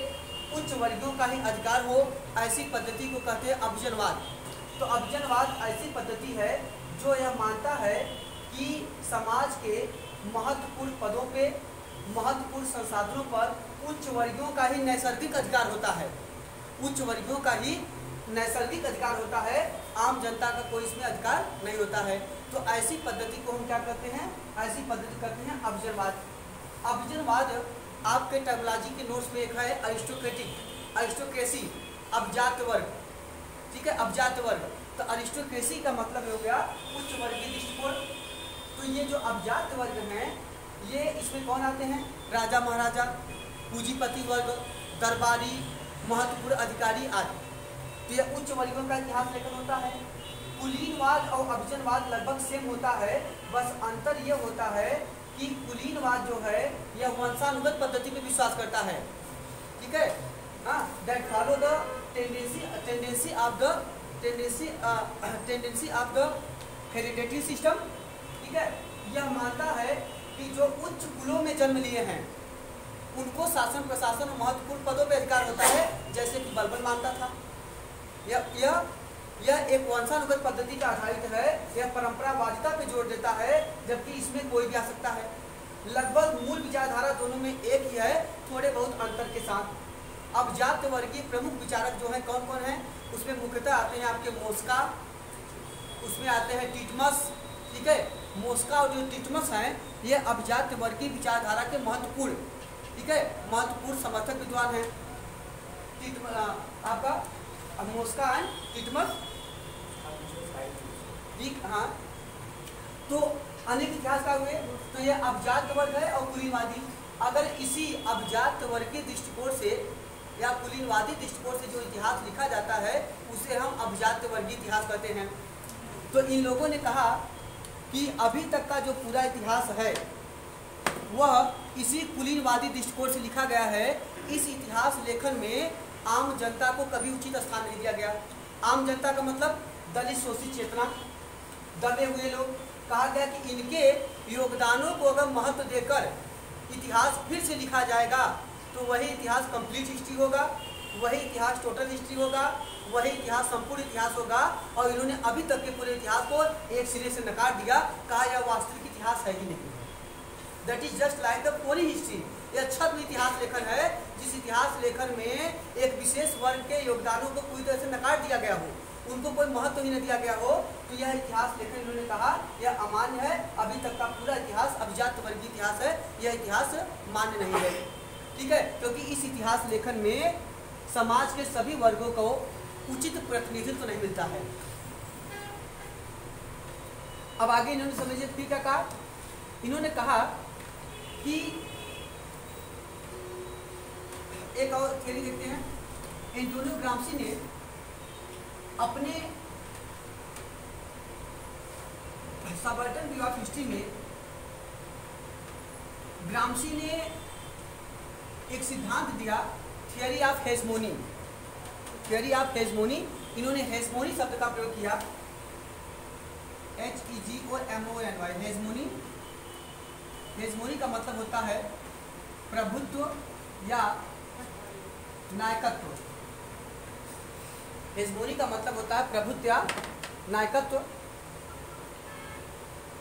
[SPEAKER 1] उच्च वर्गों का ही अधिकार हो, ऐसी पद्धति को कहते हैं अभिजनवाद। तो अभिजनवाद ऐसी पद्धति है जो यह मानता है कि समाज के महत्वपूर्ण पदों पे, महत्वपूर्ण संसाधनों पर उच्च वर्गों का ही नैसर्गिक अधिकार होता है, उच्च वर्गों का ही नैसर्गिक अधिकार होता है, आम जनता का कोई इसमें अधिकार नहीं होता है। तो ऐसी पद्धति को हम क्या कहते हैं, ऐसी पद्धति कहते हैं अभिजनवाद। अभिजनवाद आपके टर्मिनोलॉजी के नोट्स में एक है अरिस्टोक्रेसी, अभिजात वर्ग, ठीक है, अभिजात वर्ग। तो अरिस्टोक्रेसी का मतलब हो गया उच्च वर्गीय दृष्टिकोण। तो ये जो अभिजात वर्ग हैं, ये इसमें कौन आते हैं, राजा महाराजा, पूंजीपति वर्ग, दरबारी, महत्वपूर्ण अधिकारी आदि। तो यह उच्च वर्गों का इतिहास लेखन होता है। कुलीनवाद और अभिजनवाद लगभग सेम होता है, बस अंतर ये होता है कि कुलीनवाद जो है यह वंशानुगत पद्धति पे विश्वास करता है, ठीक है, that follow the tendency of the hereditary system, ठीक है। यह मानता है कि जो उच्च कुलों में जन्म लिए हैं उनको शासन प्रशासन और महत्वपूर्ण पदों पर अधिकार होता है, जैसे कि बलबन मानता था। यह एक वंशानुगत पद्धति का आधारित है, यह परंपरावादिता पे जोर देता है, जबकि इसमें कोई भी आ सकता है। लगभग मूल विचारधारा दोनों में एक ही है, थोड़े बहुत अंतर के साथ। अब जात वर्गीय प्रमुख विचारक जो हैं कौन कौन हैं, उसमें मुख्यतः आते हैं आपके मोस्का, उसमें आते हैं टिटमस, ठीक है। मोस्का और जो टिटमस हैं ये अभिजात वर्गीय विचारधारा के महत्वपूर्ण, ठीक है, महत्वपूर्ण समर्थक विद्वान हैं। आपका मोस्का एंड टिटमस, ठीक, हाँ। तो अनेक इतिहासकार हुए। तो ये अभिजात वर्ग है और कुलीनवादी। अगर इसी अभिजात वर्गीय दृष्टिकोण से या कुलीनवादी दृष्टिकोण से जो इतिहास लिखा जाता है उसे हम अभिजात वर्गीय इतिहास कहते हैं। तो इन लोगों ने कहा कि अभी तक का जो पूरा इतिहास है वह इसी कुलीनवादी दृष्टिकोण से लिखा गया है। इस इतिहास लेखन में आम जनता को कभी उचित स्थान नहीं दिया गया। आम जनता का मतलब दलित, शोषित चेतना, दबे हुए लोग। कहा गया कि इनके योगदानों को अगर महत्व देकर इतिहास फिर से लिखा जाएगा तो वही इतिहास कंप्लीट हिस्ट्री होगा, वही इतिहास टोटल हिस्ट्री होगा, वही इतिहास संपूर्ण इतिहास होगा। और इन्होंने अभी तक के पूरे इतिहास को एक सिरे से नकार दिया, कहा यह वास्तविक इतिहास है ही नहीं, that is just like the poly history. यह छद्म इतिहास लेखन है, जिस इतिहास लेखन में एक विशेष वर्ग के योगदानों को पूरी तरह से नकार दिया गया हो, उनको कोई महत्व ही न दिया गया हो, तो यह इतिहास लेखन इन्होंने कहा यह अमान्य है। अभी तक का पूरा इतिहास अभिजात वर्गीय इतिहास है, यह इतिहास मान्य नहीं है, ठीक है, क्योंकि इस इतिहास लेखन में समाज के सभी वर्गों को उचित प्रतिनिधित्व नहीं मिलता है। अब आगे इन्होंने समझिए फिर क्या कहा। इन्होंने कहा कि एक और थ्योरी देखते हैं। एंटोनियो ग्राम्सी ने अपने सबअल्टर्न व्यू ऑफ हिस्ट्री में ग्राम्सी ने एक सिद्धांत दिया, थियरी ऑफ हेजमोनी। थियरी ऑफ हेजमोनी, इन्होंने हेजमोनी शब्द का प्रयोग किया, HEGMONY, हेजमोनी। हेजमोनी का मतलब होता है प्रभुत्व या नायकत्व। हेजमोनी का मतलब होता है प्रभुत्व या नायकत्व।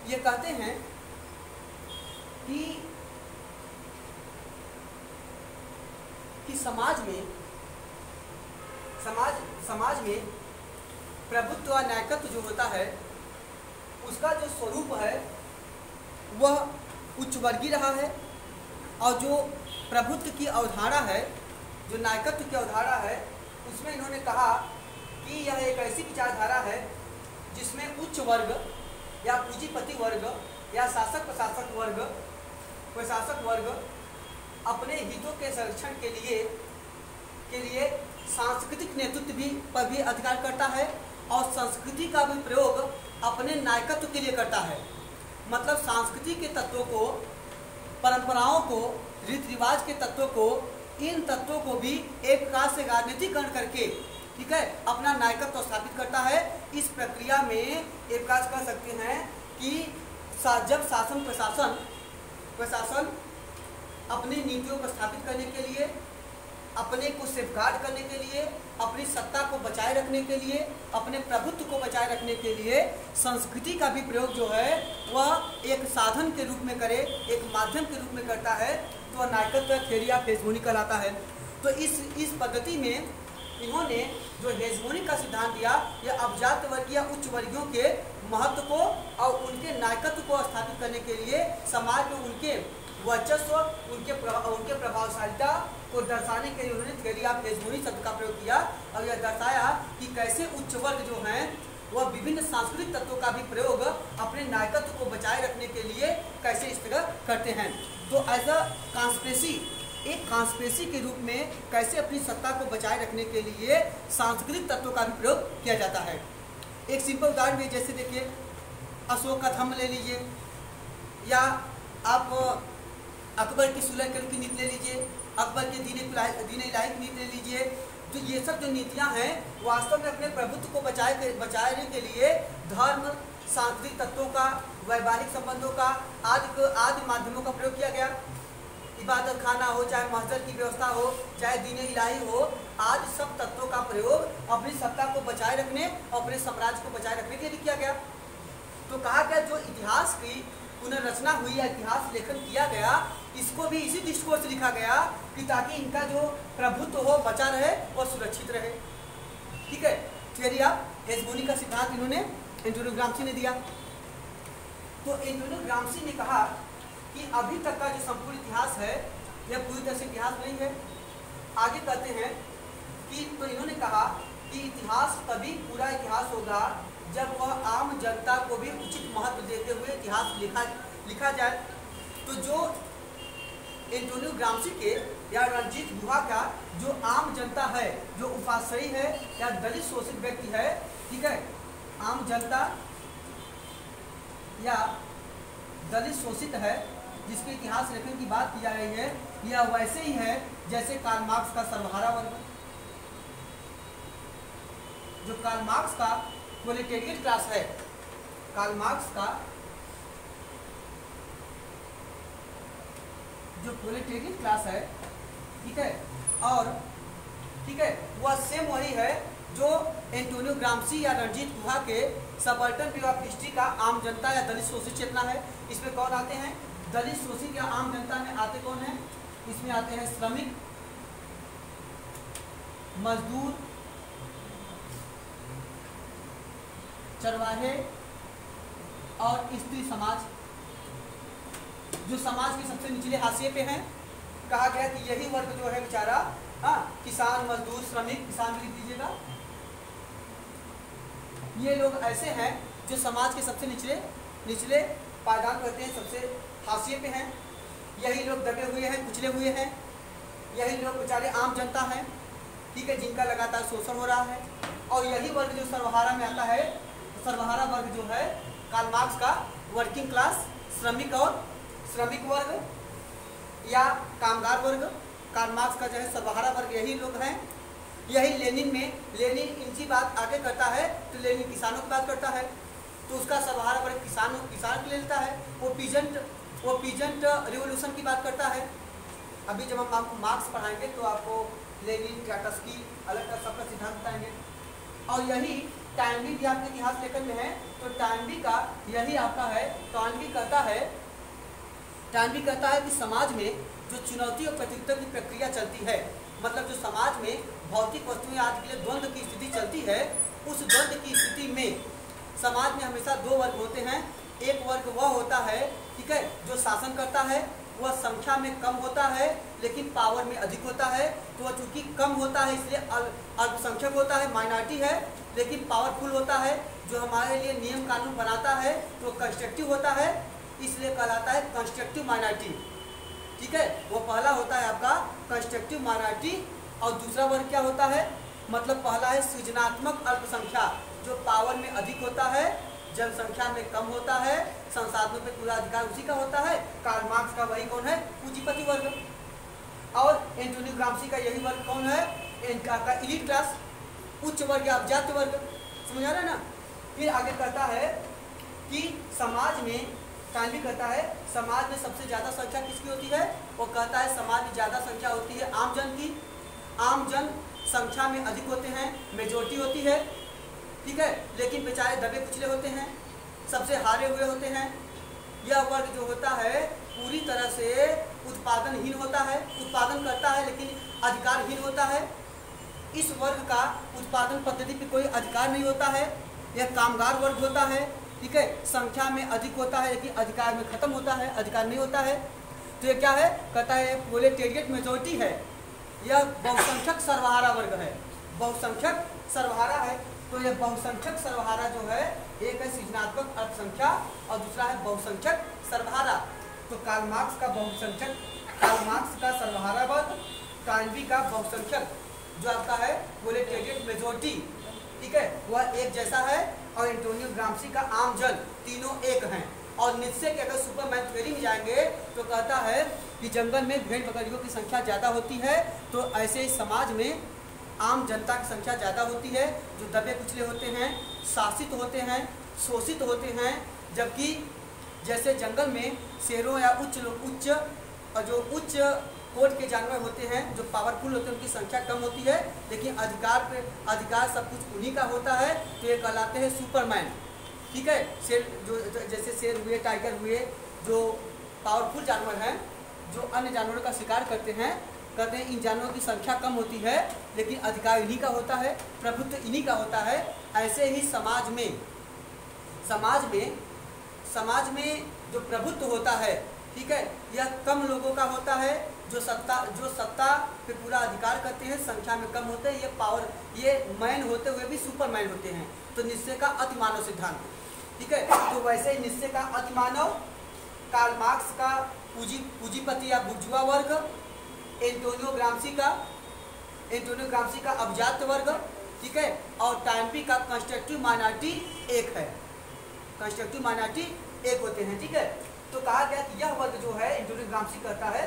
[SPEAKER 1] ये कहते हैं कि समाज में प्रभुत्व और नायकत्व जो होता है उसका जो स्वरूप है वह उच्च वर्गीय रहा है, और जो प्रभुत्व की अवधारणा है, जो नायकत्व की अवधारणा है, उसमें इन्होंने कहा कि यह एक ऐसी विचारधारा है जिसमें उच्च वर्ग या पूंजीपति वर्ग या शासक प्रशासक वर्ग अपने हितों के संरक्षण के लिए सांस्कृतिक नेतृत्व पर भी अधिकार करता है, और संस्कृति का भी प्रयोग अपने नायकत्व के लिए करता है। मतलब संस्कृति के तत्वों को, परंपराओं को, रीति रिवाज के तत्वों को इन तत्वों को भी एक प्रकार से राजनीतिकरण करके, ठीक है, अपना नायकत्व स्थापित करता है। इस प्रक्रिया में एक काज कर सकते हैं कि जब शासन प्रशासन अपनी नीतियों को स्थापित करने के लिए, अपने को सेफगार्ड करने के लिए, अपनी सत्ता को बचाए रखने के लिए, अपने प्रभुत्व को बचाए रखने के लिए संस्कृति का भी प्रयोग जो है वह एक साधन के रूप में करे, एक माध्यम के रूप में करता है, तो नायकत्व थ्योरी ऑफ हेजमोनी कहलाता है। तो इस पद्धति में इन्होंने जो हेजमोनी का सिद्धांत दिया, यह अभिजात वर्गीय उच्च वर्गीयों के महत्व को और उनके नायकत्व को स्थापित करने के लिए समाज में उनके वर्चस्व, उनके प्रभावशालिता को दर्शाने के लिए उन्होंने थ्योरी ऑफ हेजमोनी शब्द का प्रयोग किया और यह दर्शाया कि कैसे उच्च वर्ग जो हैं वह विभिन्न सांस्कृतिक तत्वों का भी प्रयोग अपने नायकत्व को बचाए रखने के लिए कैसे इस तरह करते हैं। तो एज अ कॉन्स्पिरेसी, एक कॉन्स्पिरेसी के रूप में कैसे अपनी सत्ता को बचाए रखने के लिए सांस्कृतिक तत्वों का भी प्रयोग किया जाता है। एक सिंपल उदाहरण भी, जैसे देखिए अशोक का थंब ले लीजिए, या आप अकबर की सुलह की नीति ले लीजिए, अकबर के दीन इलाही की नीति ले लीजिए। तो ये सब जो नीतियां हैं वास्तव में अपने प्रभुत्व को बचाने के लिए धर्म, सांस्कृतिक तत्वों का, वैवाहिक संबंधों का, आदि माध्यमों का प्रयोग किया गया। इबादत खाना हो, चाहे मस्जिद की व्यवस्था हो, चाहे दीन इलाही हो, आज सब तत्वों का प्रयोग अपनी सत्ता को बचाए रखने और अपने साम्राज्य को बचाए रखने के लिए किया गया। तो कहा गया जो इतिहास की पुनर्रचना हुई या इतिहास लेखन किया गया, इसको भी इसी दृष्टिकोण से लिखा गया कि ताकि इनका जो प्रभुत्व हो बचा रहे और सुरक्षित रहे। ठीक है, थ्योरी ऑफ हेजमोनी का सिद्धांत इन्होंने एंटोनियो ग्राम्सी ने दिया। तो एंटोनियो ग्राम्सी ने कहा कि अभी तक का जो संपूर्ण इतिहास है यह पूरी तरह से इतिहास नहीं है। आगे कहते हैं कि तो इन्होंने कहा कि इतिहास तभी पूरा इतिहास होगा जब वह आम जनता को भी उचित महत्व देते हुए इतिहास लिखा जाए। तो जो एंटोनियो ग्राम्सी के या रणजीत गुहा का जो आम जनता है, जो उपाश्रयी है या दलित शोषित व्यक्ति है, ठीक है, आम जनता या दलित शोषित है, जिसके इतिहास लेखन की बात की जा रही है, यह वैसे ही है जैसे कार्ल मार्क्स का सर्वहारा वर्ग। जो कार्ल मार्क्स का प्रोलेटेरियट क्लास है, कार्ल मार्क्स का जो प्रोलेटेरियट क्लास है, ठीक है, और ठीक है, वह सेम वही है जो एंटोनियो ग्राम्सी या रणजीत गुहा के सबअल्टर्न व्यू ऑफ हिस्ट्री का आम जनता या दलित शोषित चेतना है। इसमें कौन आते हैं? दलित शोषित या आम जनता में आते कौन है? इसमें आते हैं श्रमिक, मजदूर, चरवाहे और स्त्री समाज, जो समाज के सबसे निचले हाशिए पे हैं। कहा गया कि यही वर्ग जो है बेचारा, किसान, मजदूर, श्रमिक, किसान भी लिख दीजिएगा, ये लोग ऐसे हैं जो समाज के सबसे निचले पायदान कहते हैं, सबसे हाशिए पे हैं। यही लोग दबे हुए हैं, कुचले हुए हैं, यही लोग बेचारे आम जनता हैं, ठीक है, जिनका लगातार शोषण हो रहा है। और यही वर्ग जो सर्वहारा में आता है, सर्वहारा वर्ग जो है कार्ल मार्क्स का वर्किंग क्लास, श्रमिक वर्ग या कामगार वर्ग, कार्ल मार्क्स का जो है सर्वहारा वर्ग यही लोग हैं। यही लेनिन इनकी बात आगे करता है तो लेनिन किसानों की बात करता है, तो उसका सर्वहारा वर्ग किसान को ले लेता है। वो पीजेंट रिवोल्यूशन की बात करता है। अभी जब हम आपको मार्क्स पढ़ाएंगे तो आपको लेनिन, ट्रोट्स्की अलग का सबका सिद्धांत बताएंगे। और यही टॉयनबी भी आपके इतिहास लेखन में है, तो टॉयनबी का यही आपका है। टॉयनबी कहता है कि समाज में जो चुनौती और प्रत्युत्तर की प्रक्रिया चलती है, मतलब जो समाज में भौतिक वस्तुएं आज के लिए द्वंद्व की स्थिति चलती है, उस द्वंद्व की स्थिति में समाज में हमेशा दो वर्ग होते हैं। एक वर्ग वह होता है, ठीक है, जो शासन करता है, वह संख्या में कम होता है लेकिन पावर में अधिक होता है। तो वह चूंकि कम होता है इसलिए अल्पसंख्यक होता है, माइनॉरिटी है, लेकिन पावरफुल होता है। जो हमारे लिए नियम कानून बनाता है तो कंस्ट्रक्टिव होता है, इसलिए कहलाता है कंस्ट्रक्टिव माइनॉरिटी। ठीक है, वो पहला होता है आपका कंस्ट्रक्टिव माइनॉरिटी। और दूसरा वर्ग क्या होता है? मतलब पहला है सृजनात्मक अल्पसंख्या, जो पावर में अधिक होता है, जनसंख्या में कम होता है, संसाधनों पे पूरा अधिकार उसी का होता है। कार्ल मार्क्स का वही कौन है? पूंजीपति वर्ग। और एंटोनियो ग्राम्सी का यही वर्ग कौन है, का इलीट क्लास, उच्च वर्ग या अभिजात वर्ग। समझ आ रहा है ना। फिर आगे कहता है कि समाज में, टाइम भी कहता है समाज में सबसे ज़्यादा संख्या किसकी होती है, वो कहता है समाज में ज़्यादा संख्या होती है आम जन की। आम जन संख्या में अधिक होते हैं, मेजोरिटी होती है, ठीक है, लेकिन बेचारे दबे कुचले होते हैं, सबसे हारे हुए होते हैं। यह वर्ग जो होता है पूरी तरह से उत्पादनहीन होता है, उत्पादन करता है लेकिन अधिकारहीन होता है। इस वर्ग का उत्पादन पद्धति पे कोई अधिकार नहीं होता है। यह कामगार वर्ग होता है, ठीक है, संख्या में अधिक होता है लेकिन अधिकार में खत्म होता है, अधिकार नहीं होता है। तो ये क्या है, कहता है प्रोलेटेरिएट मेजोरिटी है। यह बहुसंख्यक सर्वहारा वर्ग है, बहुसंख्यक सर्वहारा है। तो यह बहुसंख्यक सर्वहारा जो है, एक है सृजनात्मक अल्पसंख्या और दूसरा है बहुसंख्यक सर्वहारा। तो कार्ल मार्क्स का बहुसंख्यक, कार्ल मार्क्स का सर्वहारा वर्ग, टॉयनबी का बहुसंख्यक जो आपका है प्रोलेटेरिएट मेजोरिटी, ठीक है, वह एक जैसा है। और एंटोनियो ग्राम्सी का आम जन, तीनों एक हैं। और निश्चय के अगर सुपरमैन थ्योरी में जाएंगे तो कहता है कि जंगल में भेड़ बकरियों की संख्या ज़्यादा होती है, तो ऐसे ही समाज में आम जनता की संख्या ज़्यादा होती है, जो दबे कुचले होते हैं, शासित होते हैं, शोषित होते हैं। जबकि जैसे जंगल में शेरों या उच्च कोट के जानवर होते हैं, जो पावरफुल होते हैं, उनकी संख्या कम होती है, लेकिन अधिकार सब कुछ उन्हीं का होता है। तो ये कहलाते हैं सुपरमैन, ठीक है। शेर जो जैसे शेर हुए, टाइगर हुए, जो पावरफुल जानवर हैं, जो अन्य जानवरों का शिकार करते हैं, कहते हैं इन जानवरों की संख्या कम होती है लेकिन अधिकार इन्हीं का होता है, प्रभुत्व इन्हीं का होता है। ऐसे ही समाज में जो प्रभुत्व होता है, ठीक है, यह कम लोगों का होता है, जो सत्ता पे पूरा अधिकार करते हैं, संख्या में कम होते हैं। ये मैन होते हुए भी सुपरमैन होते हैं। तो निश्चय का अतिमानव सिद्धांत, ठीक है। तो वैसे ही निश्चय का अतिमानव, कार्ल मार्क्स का पूंजीपति या बुर्जुआ वर्ग, एंटोनियो ग्राम्सी का अभिजात वर्ग, ठीक है, और टॉयनबी का कंस्ट्रक्टिव माइनॉरिटी एक है, कंस्ट्रक्टिव माइनॉरिटी एक होते हैं, ठीक है। तो कहा गया कि यह वर्ग जो है, एंटोनियो ग्राम्सी कहता है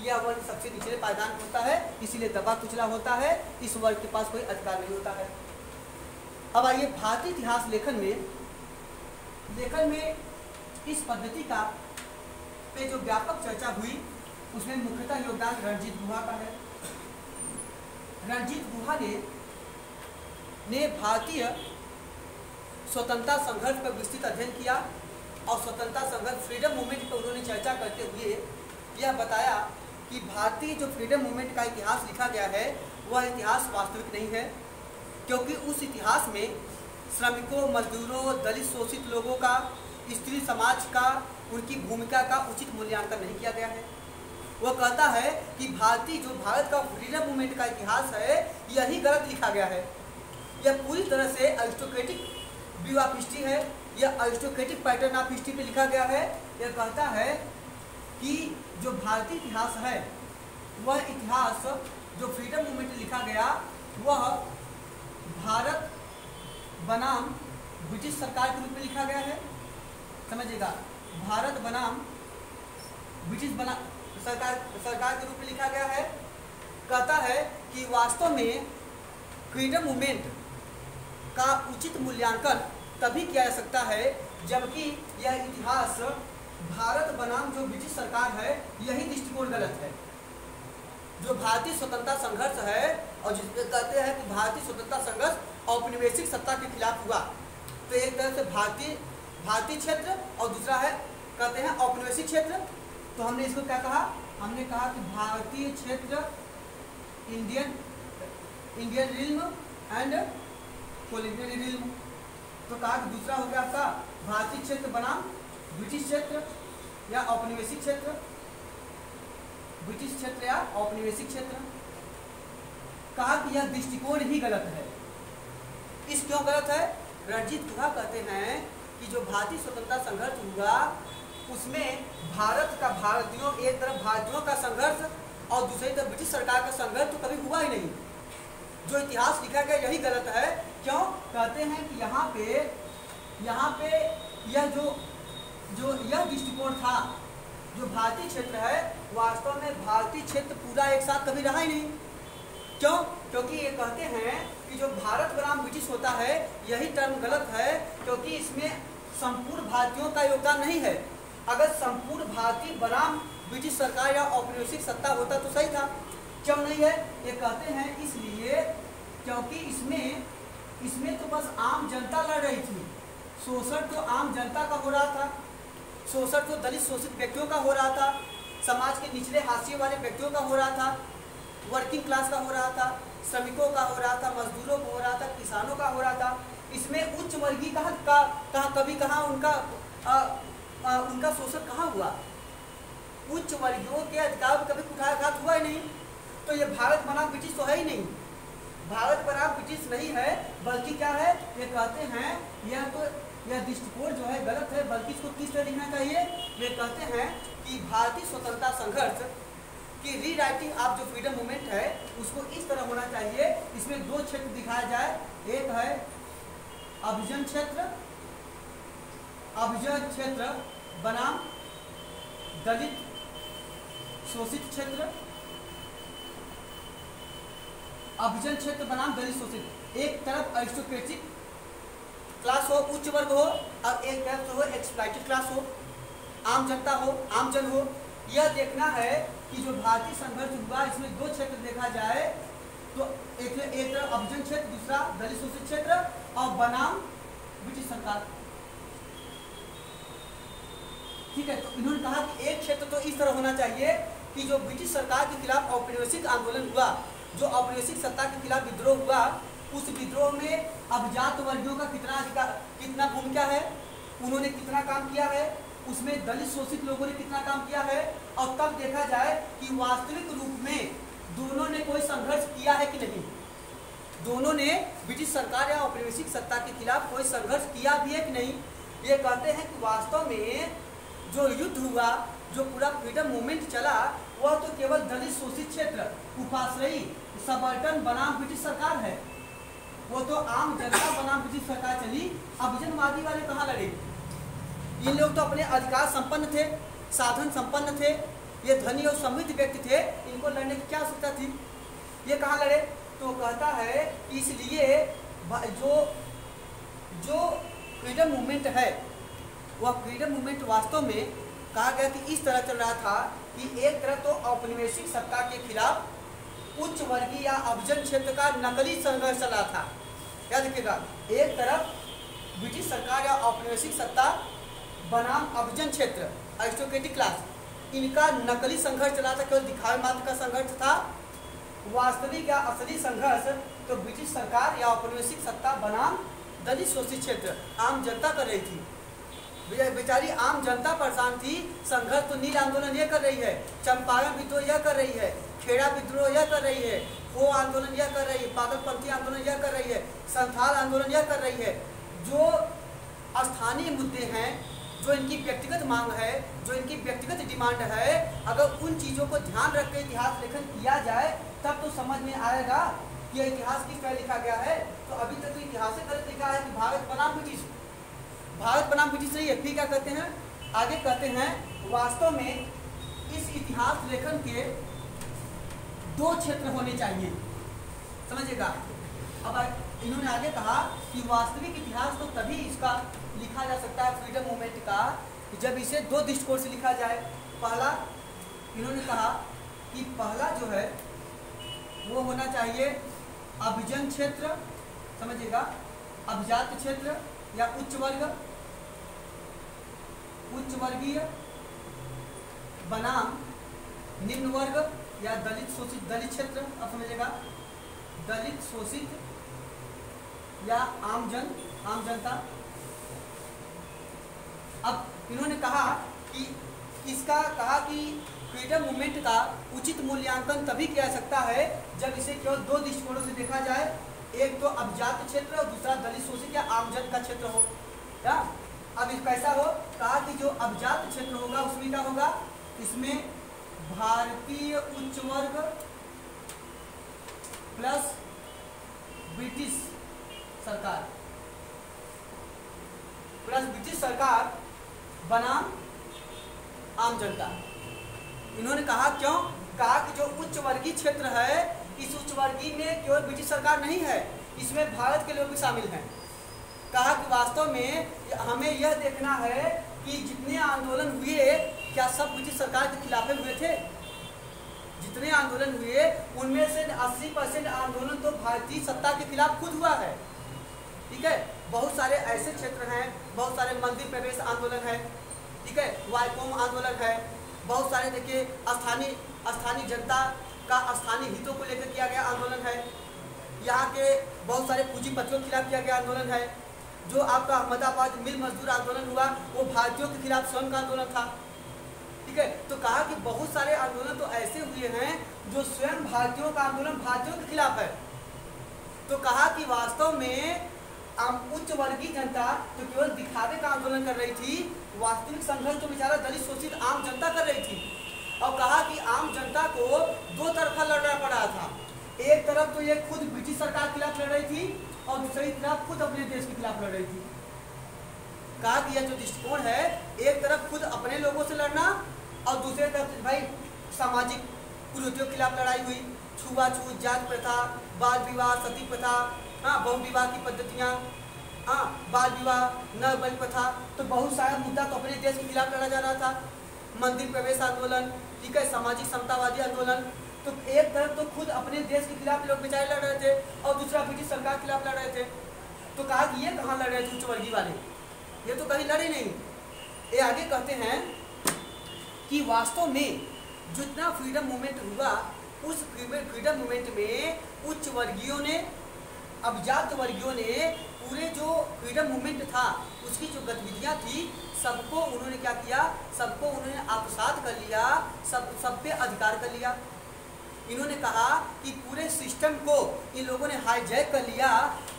[SPEAKER 1] यह वर्ग सबसे निचले पायदान होता है, इसीलिए दबा कुचला होता है, इस वर्ग के पास कोई अधिकार नहीं होता है। अब आइए भारतीय इतिहास लेखन में इस पद्धति का पे जो व्यापक चर्चा हुई, उसमें मुख्यतः योगदान रणजीत गुहा का है। रणजीत गुहा ने भारतीय स्वतंत्रता संघर्ष पर विस्तृत अध्ययन किया और स्वतंत्रता संघर्ष, फ्रीडम मूवमेंट पर उन्होंने चर्चा करते हुए यह बताया कि भारतीय जो फ्रीडम मूवमेंट का इतिहास लिखा गया है, वह इतिहास वास्तविक नहीं है, क्योंकि उस इतिहास में श्रमिकों, मजदूरों, दलित शोषित लोगों का, स्त्री समाज का, उनकी भूमिका का उचित मूल्यांकन नहीं किया गया है। वह कहता है कि भारत का फ्रीडम मूवमेंट का इतिहास है, यही गलत लिखा गया है। यह पूरी तरह से अरिस्टोक्रेटिक व्यू ऑफ हिस्ट्री है, यह अरिस्टोक्रेटिक पैटर्न ऑफ हिस्ट्री पे लिखा गया है। यह कहता है कि जो भारतीय इतिहास है, वह इतिहास जो फ्रीडम मूवमेंट लिखा गया, वह भारत बनाम ब्रिटिश सरकार के रूप में लिखा गया है। समझिएगा, भारत बनाम ब्रिटिश सरकार के रूप में लिखा गया है। कहता है कि वास्तव में फ्रीडम मूवमेंट का उचित मूल्यांकन तभी किया जा सकता है जबकि यह इतिहास भारत बनाम जो ब्रिटिश सरकार है, यही दृष्टिकोण गलत है। जो भारतीय स्वतंत्रता संघर्ष है, और जिसमें कहते हैं कि भारतीय स्वतंत्रता संघर्ष औपनिवेशिक सत्ता के खिलाफ हुआ, तो एक तरह से भारतीय क्षेत्र और दूसरा है कहते हैं औपनिवेशिक क्षेत्र। तो हमने इसको क्या कहा, हमने कहा कि भारतीय क्षेत्र, Indian realm and colonial realm. तो कहा कि दूसरा हो गया आपका भारतीय क्षेत्र बनाम ब्रिटिश क्षेत्र या औपनिवेशिक क्षेत्र, ब्रिटिश क्षेत्र या औपनिवेशिक क्षेत्र। कहा कि यह दृष्टिकोण ही गलत है। इस क्यों गलत है? रणजीत गुहा कहते हैं कि जो भारतीय स्वतंत्रता संघर्ष हुआ, उसमें भारतीयों एक तरफ भारतीयों का संघर्ष और दूसरी तरफ ब्रिटिश सरकार का संघर्ष तो कभी हुआ ही नहीं। जो इतिहास लिखा गया यही गलत है। क्यों? कहते हैं कि यहाँ पे यह जो यह दृष्टिकोण था जो भारतीय क्षेत्र है वास्तव में भारतीय क्षेत्र पूरा एक साथ कभी रहा ही नहीं। क्यों? क्योंकि ये कहते हैं कि जो भारत बनाम ब्रिटिश होता है यही टर्म गलत है, क्योंकि इसमें संपूर्ण भारतीयों का योगदान नहीं है। अगर संपूर्ण भारतीय बनाम ब्रिटिश सरकार या औपनिवेशिक सत्ता होता तो सही था। क्यों नहीं है? ये कहते हैं इसलिए क्योंकि इसमें तो बस आम जनता लड़ रही थी। शोषण तो आम जनता का हो रहा था, शोषण तो दलित शोषित व्यक्तियों का हो रहा था, समाज के निचले हाशिए वाले व्यक्तियों का हो रहा था, वर्किंग क्लास का हो रहा था, श्रमिकों का हो रहा था, मजदूरों का हो रहा था, किसानों का हो रहा था। इसमें उच्च वर्गीय कहाँ उनका शोषण कहाँ हुआ? उच्च वर्गीयों के अधिकार पर कभी कुठाराघात हुआ ही नहीं। तो ये भारत बनाम ब्रिटिश तो है ही नहीं, भारत बनाम ब्रिटिश नहीं है, बल्कि क्या है? ये कहते हैं यह दृष्टिकोण जो है गलत है, बल्कि इसको किस तरह लिखना चाहिए? वे कहते हैं कि भारतीय स्वतंत्रता संघर्ष की रीराइटिंग ऑफ जो फ्रीडम मूवमेंट है उसको इस तरह होना चाहिए। इसमें दो क्षेत्र दिखाया जाए, एक है अभिजन क्षेत्र बनाम दलित शोषित क्षेत्र, अभिजन क्षेत्र बनाम दलित शोषित। एक तरफ अरिस्टोक्रेटिक क्लास हो, उच्च वर्ग हो, और एक तरफ हो एक्सप्लॉइटेड क्लास हो, आम जनता हो, आम जन हो। यह देखना है कि जो भारतीय संघर्ष हुआ इसमें दो क्षेत्र देखा जाए, तो एक तरफ अभिजन क्षेत्र, दूसरा दलित शोषित क्षेत्र, और बनाम ब्रिटिश सरकार। ठीक है, तो इन्होंने कहा कि एक क्षेत्र तो इस तरह होना चाहिए कि जो ब्रिटिश सरकार के खिलाफ औपनिवेशिक आंदोलन हुआ, जो औपनिवेशिक सत्ता के खिलाफ विद्रोह हुआ, उस विद्रोह में अभिजात वर्गों का कितना भूमिका है, उन्होंने कितना काम किया है, उसमें दलित शोषित लोगों ने कितना काम किया है, और तब देखा जाए कि वास्तविक रूप में दोनों ने कोई संघर्ष किया है कि नहीं। दोनों ने ब्रिटिश सरकार या औपनिवेशिक सत्ता के खिलाफ कोई संघर्ष किया भी है कि नहीं। ये कहते हैं कि वास्तव में जो युद्ध हुआ, जो पूरा फ्रीडम मूवमेंट चला, वह तो केवल दलित शोषित क्षेत्र, उपाश्रयी, सबर्टन बनाम ब्रिटिश सरकार है। वो तो आम जनता बनाम ब्रिटिश सरकार चली। अभिजनवादी वाले कहाँ लड़े? इन लोग तो अपने अधिकार संपन्न थे, साधन संपन्न थे, ये धनी और समृद्ध व्यक्ति थे, इनको लड़ने की क्या आवश्यकता थी? ये कहाँ लड़े? तो कहता है इसलिए जो फ्रीडम मूवमेंट है वह फ्रीडम मूवमेंट वास्तव में कहा गया कि इस तरह चल रहा था कि एक तरफ तो औपनिवेशिक सत्ता के खिलाफ उच्च वर्गीय या अभिजन क्षेत्र का नकली संघर्ष चला था। याद रखिएगा, एक तरफ ब्रिटिश सरकार या औपनिवेशिक सत्ता बनाम अभिजन क्षेत्र, अरिस्टोक्रेटिक क्लास, इनका नकली संघर्ष चला था, केवल दिखावे मात्र का संघर्ष था। वास्तविक या असली संघर्ष तो ब्रिटिश सरकार या औपनिवेशिक सत्ता बनाम दलित शोषित क्षेत्र, आम जनता कर रही थी। बेचारी आम जनता परेशान थी। संघर्ष तो नील आंदोलन यह कर रही है, चंपारण विद्रोह यह कर रही है, खेड़ा विद्रोह यह कर रही है, हो आंदोलन यह कर रही है, पागलपंथी आंदोलन यह कर रही है, संथाल आंदोलन यह कर रही है। जो स्थानीय मुद्दे हैं, जो इनकी व्यक्तिगत मांग है, जो इनकी व्यक्तिगत डिमांड है, अगर उन चीज़ों को ध्यान रख के इतिहास लेखन किया जाए तब तो समझ में आएगा कि यह इतिहास किस तरह लिखा गया है। तो अभी तक तो इतिहास से गलत लिखा है कि भारत बनाम ब्रिटिश, भारत बनाम ब्रिटिश नहीं है। फिर क्या कहते हैं? आगे कहते हैं वास्तव में इस इतिहास लेखन के दो क्षेत्र होने चाहिए, समझिएगा। अब इन्होंने आगे कहा कि वास्तविक इतिहास तो तभी इसका लिखा जा सकता है फ्रीडम मूवमेंट का, जब इसे दो दृष्टिकोण से लिखा जाए। पहला, इन्होंने कहा कि पहला जो है वो होना चाहिए अभिजन क्षेत्र, समझिएगा, अभिजात क्षेत्र या उच्च वर्गीय बनाम निम्न वर्ग या दलित शोषित, दलित क्षेत्र, अब समझिएगा, दलित शोषित या आम जनता। अब इन्होंने कहा कि फ्रीडम मूवमेंट का उचित मूल्यांकन तभी किया जा सकता है जब इसे केवल दो दृष्टिकोणों से देखा जाए, एक तो अभिजात क्षेत्र और दूसरा दलित शोषित या आमजन का क्षेत्र हो। क्या अब इस कैसा हो? कहा कि जो अभिजात क्षेत्र होगा उसमें क्या होगा? इसमें भारतीय उच्च वर्ग प्लस ब्रिटिश सरकार बनाम आम जनता। इन्होंने कहा क्यों? कहा कि जो उच्च वर्गीय क्षेत्र है, इस उच्च वर्गीय में केवल ब्रिटिश सरकार नहीं है, इसमें भारत के लोग भी शामिल हैं। कहा कि वास्तव में हमें यह देखना है कि जितने आंदोलन हुए क्या सब ब्रिटिश सरकार के खिलाफ हुए थे? जितने आंदोलन हुए उनमें से 80% आंदोलन तो भारतीय सत्ता के खिलाफ खुद हुआ है। ठीक है, बहुत सारे ऐसे क्षेत्र हैं, बहुत सारे मंदिर प्रवेश आंदोलन है, ठीक है, वाईकोम आंदोलन है, बहुत सारे देखिए स्थानीय जनता का स्थानीय हितों को लेकर किया गया आंदोलन है। यहाँ के बहुत सारे पूंजीपतियों के खिलाफ किया गया आंदोलन है। जो आपका अहमदाबाद मिल मजदूर आंदोलन हुआ वो भारतीयों के खिलाफ स्वयं का आंदोलन था। ठीक है, तो कहा कि बहुत सारे आंदोलन तो ऐसे हुए हैं जो स्वयं भारतीयों का आंदोलन भारतीयों के खिलाफ है। तो कहा कि वास्तव में उच्च वर्गीय जनता तो केवल दिखावे का आंदोलन कर रही थी, वास्तविक संघर्ष तो बेचारा दलित शोषित आम जनता कर रही थी। और कहा कि आम जनता को दो तरफा लड़ना पड़ रहा था। एक तरफ तो ये खुद ब्रिटिश सरकार के खिलाफ लड़ रही थी और दूसरी तरफ खुद अपने देश के खिलाफ लड़ रही थी। कहा कि यह जो दृष्टिकोण है, एक तरफ खुद अपने लोगों से लड़ना और दूसरे तरफ भाई सामाजिक कुरीतियों के खिलाफ लड़ाई हुई, छुआछूत, जात प्रथा, बाल विवाह, सती प्रथा, बहु विवाह की पद्धतियाँ, बाल विवाह, न बल प्रथा, तो बहुत सारा मुद्दा तो अपने देश के खिलाफ लड़ा जा रहा था। मंदिर प्रवेश आंदोलन, ठीक है, सामाजिक समतावादी आंदोलन, तो एक तरफ तो खुद अपने देश के खिलाफ लोग बेचारे लड़ रहे थे और दूसरा ब्रिटिश सरकार के खिलाफ लड़ रहे थे। तो कहा कि ये कहाँ लड़ रहे थे उच्च वर्गीय वाले, ये तो कहीं लड़े नहीं। ये आगे कहते हैं कि वास्तव में जितना फ्रीडम मूवमेंट हुआ, उस फ्रीडम मूवमेंट में उच्च वर्गीयों ने, अभिजात वर्गीयों ने पूरे जो फ्रीडम मूवमेंट था उसकी जो गतिविधियां थी सबको उन्होंने क्या किया, सबको उन्होंने आत्मसात कर लिया, सब पे अधिकार कर लिया। इन्होंने कहा कि पूरे सिस्टम को इन लोगों ने हाईजैक कर लिया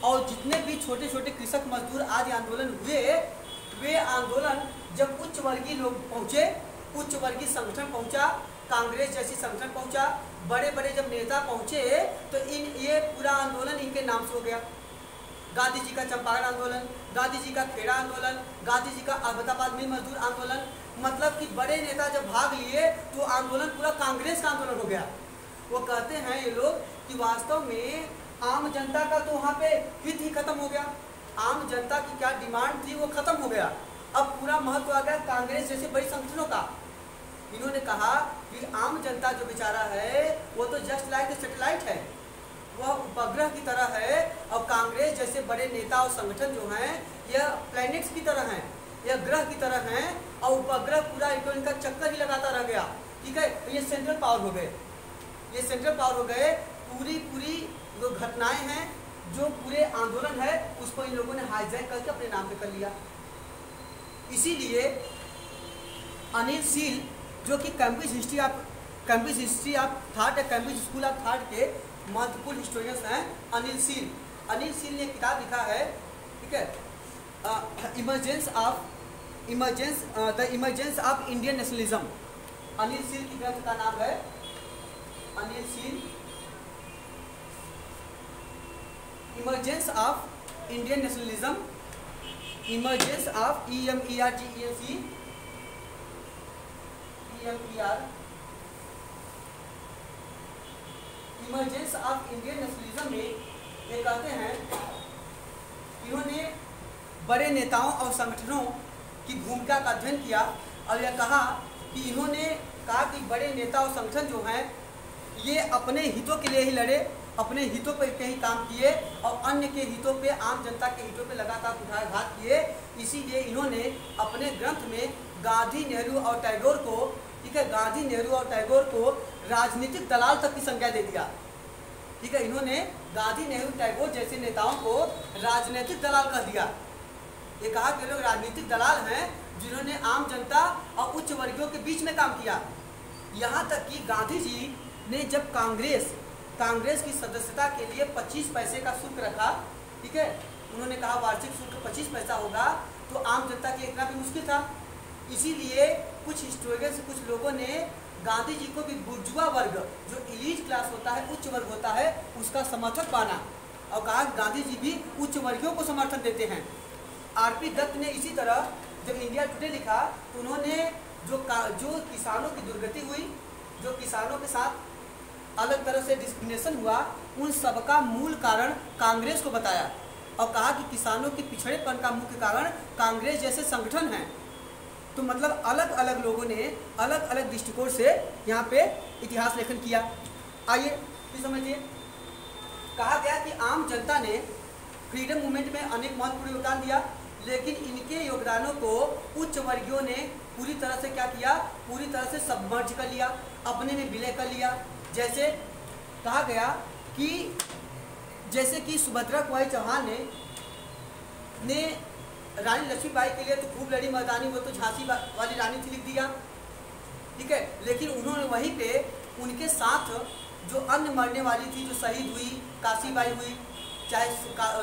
[SPEAKER 1] और जितने भी छोटे छोटे कृषक मजदूर आदि आंदोलन हुए, वे आंदोलन जब उच्च वर्गीय लोग पहुँचे, उच्च वर्गीय संगठन पहुँचा, कांग्रेस जैसी संगठन पहुँचा, बड़े बड़े जब नेता पहुँचे तो ये पूरा आंदोलन इनके नाम से हो गया। गांधी जी का चंपारण आंदोलन, गांधी जी का खेड़ा आंदोलन, गांधी जी का अहमदाबाद मिल मजदूर आंदोलन, मतलब कि बड़े नेता जब भाग लिए तो आंदोलन पूरा कांग्रेस का आंदोलन हो गया। वो कहते हैं ये लोग कि वास्तव में आम जनता का तो वहाँ पे हित ही खत्म हो गया, आम जनता की क्या डिमांड थी वो खत्म हो गया। अब पूरा महत्व आ गया कांग्रेस जैसे बड़ी संगठनों का। इन्होंने कहा कि आम जनता जो बेचारा है वो तो जस्ट लाइक ए सैटेलाइट है, वह उपग्रह की तरह है, और कांग्रेस जैसे बड़े नेता और संगठन जो हैं यह प्लैनेट्स की तरह हैं, यह ग्रह की तरह हैं, और उपग्रह पूरा इनका चक्कर ही लगाता रह गया। ठीक है, तो ये सेंट्रल पावर हो गए, ये सेंट्रल पावर हो गए। पूरी जो घटनाएं हैं, जो पूरे आंदोलन है, उसको इन लोगों ने हाईजैक करके अपने नाम पे कर लिया। इसीलिए अनिल सील जो कि Cambridge history of thought, Cambridge school of thought के महत्वपूर्ण हिस्टोरियंस हैं अनिल सील ने किताब लिखा है, ठीक है, the emergence of Indian nationalism. Anil seal की ग्रंथ का नाम है Anil seal emergence of Indian nationalism, emergence of emergence of Indian nationalism में ये कहते हैं, इन्होंने बड़े नेताओं और संगठनों की भूमिका का अध्ययन किया और यह कहा कि इन्होंने कहा कि बड़े नेता और संगठन जो हैं ये अपने हितों के लिए ही लड़े, अपने हितों पर के ही काम किए और अन्य के हितों पे, आम जनता के हितों पे लगातार कुठाराघात किए। इसीलिए इन्होंने अपने ग्रंथ में गांधी, नेहरू और टैगोर को, ठीक है, गांधी, नेहरू और टैगोर को राजनीतिक दलाल तक की संज्ञा दे दिया। ठीक है, इन्होंने गांधी, नेहरू, टैगोर जैसे नेताओं को राजनीतिक दलाल कह दिया। ये कहा कि लोग राजनीतिक दलाल हैं जिन्होंने आम जनता और उच्च वर्गों के बीच में काम किया। यहाँ तक कि गांधी जी ने जब कांग्रेस की सदस्यता के लिए 25 पैसे का शुल्क रखा, ठीक है, उन्होंने कहा वार्षिक शुल्क 25 पैसा होगा, तो आम जनता के इतना भी मुश्किल था। इसीलिए कुछ हिस्टोरियंस, कुछ लोगों ने गांधी जी को भी बुर्जुआ वर्ग, जो इलीट क्लास होता है, उच्च वर्ग होता है, उसका समर्थक माना और कहा गांधी जी भी उच्च वर्गीयों को समर्थन देते हैं। आरपी दत्त ने इसी तरह जब इंडिया टुडे लिखा तो उन्होंने जो किसानों की दुर्गति हुई, जो किसानों के साथ अलग तरह से डिस्क्रिमिनेशन हुआ, उन सबका मूल कारण कांग्रेस को बताया और कहा कि किसानों के पिछड़ेपन का मुख्य कारण कांग्रेस जैसे संगठन हैं। तो मतलब अलग अलग लोगों ने अलग अलग दृष्टिकोण से यहाँ पे इतिहास लेखन किया। आइए फिर समझिए। कहा गया कि आम जनता ने फ्रीडम मूवमेंट में अनेक महत्वपूर्ण योगदान दिया, लेकिन इनके योगदानों को उच्च वर्गीयों ने पूरी तरह से क्या किया, पूरी तरह से सबमर्ज कर लिया, अपने में विलय कर लिया। जैसे कहा गया कि जैसे कि सुभद्रा कुमारी चौहान ने रानी लक्ष्मीबाई के लिए तो खूब लड़ी मर्दानी, वो तो झांसी वाली रानी थी, लिख दिया, ठीक है। लेकिन उन्होंने वहीं पे उनके साथ जो अन्य मरने वाली थी, जो शहीद हुई, काशीबाई हुई, चाहे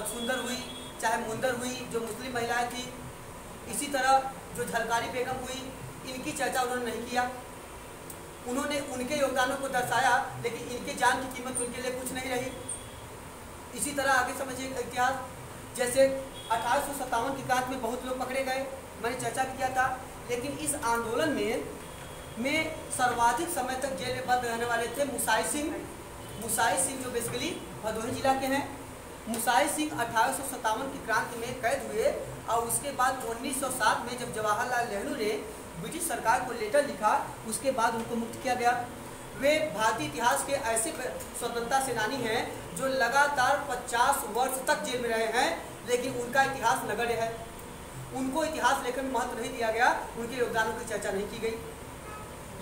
[SPEAKER 1] सुंदर हुई, चाहे मुंदर हुई, जो मुस्लिम महिलाएं थी, इसी तरह जो झलकारी बेगम हुई, इनकी चर्चा उन्होंने नहीं किया। उन्होंने उनके योगदानों को दर्शाया, लेकिन इनके जान की कीमत उनके लिए कुछ नहीं रही। इसी तरह आगे समझिए इतिहास। जैसे 1857 की क्रांति में बहुत लोग पकड़े गए, मैंने चर्चा किया था। लेकिन इस आंदोलन में सर्वाधिक समय तक जेल में बंद रहने वाले थे मुसाई सिंह, जो बेसिकली भदोही जिला के हैं। मुसाई सिंह 1857 की क्रांति में कैद हुए और उसके बाद 1907 में जब जवाहरलाल नेहरू ने ब्रिटिश सरकार को लेटर लिखा, उसके बाद उनको मुक्त किया गया। वे भारतीय इतिहास के ऐसे स्वतंत्रता सेनानी हैं जो लगातार 50 वर्ष तक जेल में रहे हैं, लेकिन उनका इतिहास नगण्य है। उनको इतिहास लेखन में महत्व नहीं दिया गया, उनके योगदानों की चर्चा नहीं की गई।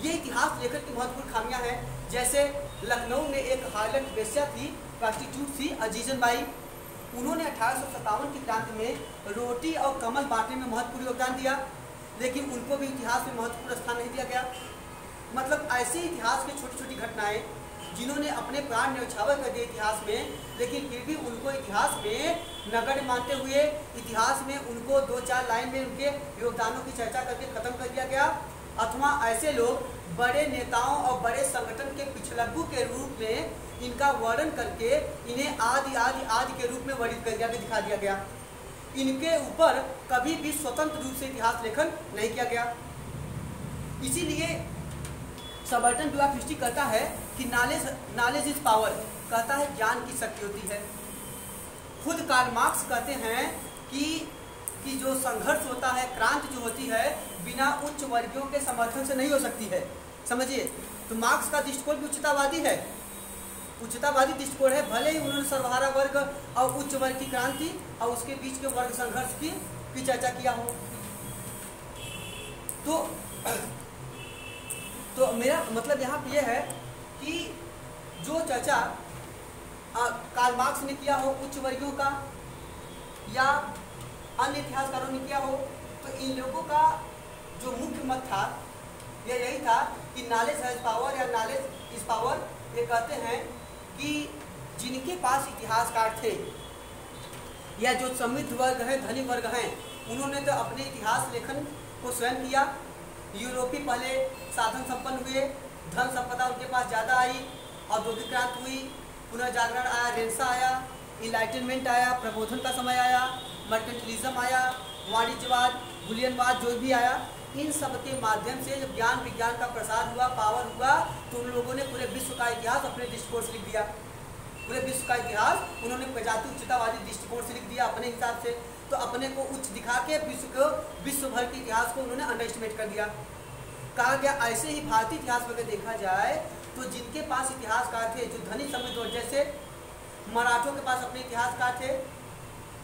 [SPEAKER 1] ये इतिहास लेखन की महत्वपूर्ण खामियां हैं। जैसे लखनऊ में एक हार्लट वेश्या थी, प्रोस्टिट्यूट थी, अजीजन बाई। उन्होंने 1857 की क्रांति में रोटी और कमल बांटने में महत्वपूर्ण योगदान दिया, लेकिन उनको भी इतिहास में महत्वपूर्ण स्थान नहीं दिया गया। मतलब ऐसे इतिहास की छोटी छोटी घटनाएं जिन्होंने अपने प्राण न्यौछावर कर दिए इतिहास में, लेकिन फिर भी उनको इतिहास में नगण्य मानते हुए इतिहास में उनको 2-4 लाइन में उनके योगदानों की चर्चा करके खत्म कर दिया गया। अथवा ऐसे लोग बड़े नेताओं और बड़े संगठन के पिछलग्गू के रूप में इनका वर्णन करके इन्हें आदि आदि आदि के रूप में वर्णित कर दिखा दिया गया। इनके ऊपर कभी भी स्वतंत्र रूप से इतिहास लेखन नहीं किया गया। इसीलिए सबर्टन ब्लॉक हिस्ट्री कहता है कि नॉलेज इज पावर, कहता है ज्ञान की शक्ति होती है। खुद कार्ल मार्क्स कहते हैं कि जो संघर्ष होता है, क्रांति जो होती है, बिना उच्च वर्गीयों के समर्थन से नहीं हो सकती है। समझिए, तो मार्क्स का दृष्टिकोण भी उच्चतावादी है, उच्चतावादी दृष्टिकोण है। भले ही उन्होंने सर्वहारा वर्ग और उच्च वर्ग की क्रांति और उसके बीच के वर्ग संघर्ष की चर्चा किया हो। तो मेरा मतलब यहाँ पे यह है कि जो चर्चा कार्ल मार्क्स ने किया हो उच्च वर्गीयों का या अन्य इतिहासकारों ने किया हो, तो इन लोगों का जो मुख्य मत था यही था कि नॉलेज हैज पावर या नॉलेज इज पावर। ये कहते हैं कि जिनके पास इतिहासकार थे या जो समृद्ध वर्ग है, धनी वर्ग हैं, उन्होंने तो अपने इतिहास लेखन को स्वयं किया। यूरोपीय पहले साधन संपन्न हुए, धन संपदा उनके पास ज़्यादा आई, औद्योगिक क्रांति हुई, पुनर्जागरण आया, रेनेसां आया, इनलाइटनमेंट आया, प्रबोधन का समय आया, मर्केंटलिज्म आया, वाणिज्यवाद, बुलियनवाद जो भी आया, इन सब के माध्यम से जब ज्ञान विज्ञान का प्रसार हुआ, पावर हुआ, तो उन लोगों ने पूरे विश्व का इतिहास अपने दृष्टिकोण से लिख दिया। पूरे विश्व का इतिहास उन्होंने प्रजाति उच्चतावादी दृष्टिकोण से लिख दिया अपने हिसाब से। तो अपने को उच्च दिखा के विश्व भर के इतिहास को उन्होंने अंडर एस्टिमेट कर दिया। कहा गया ऐसे ही भारतीय इतिहास में अगर देखा जाए तो जिनके पास इतिहासकार थे, जो धनी समृद्ध, जैसे मराठों के पास अपने इतिहासकार थे,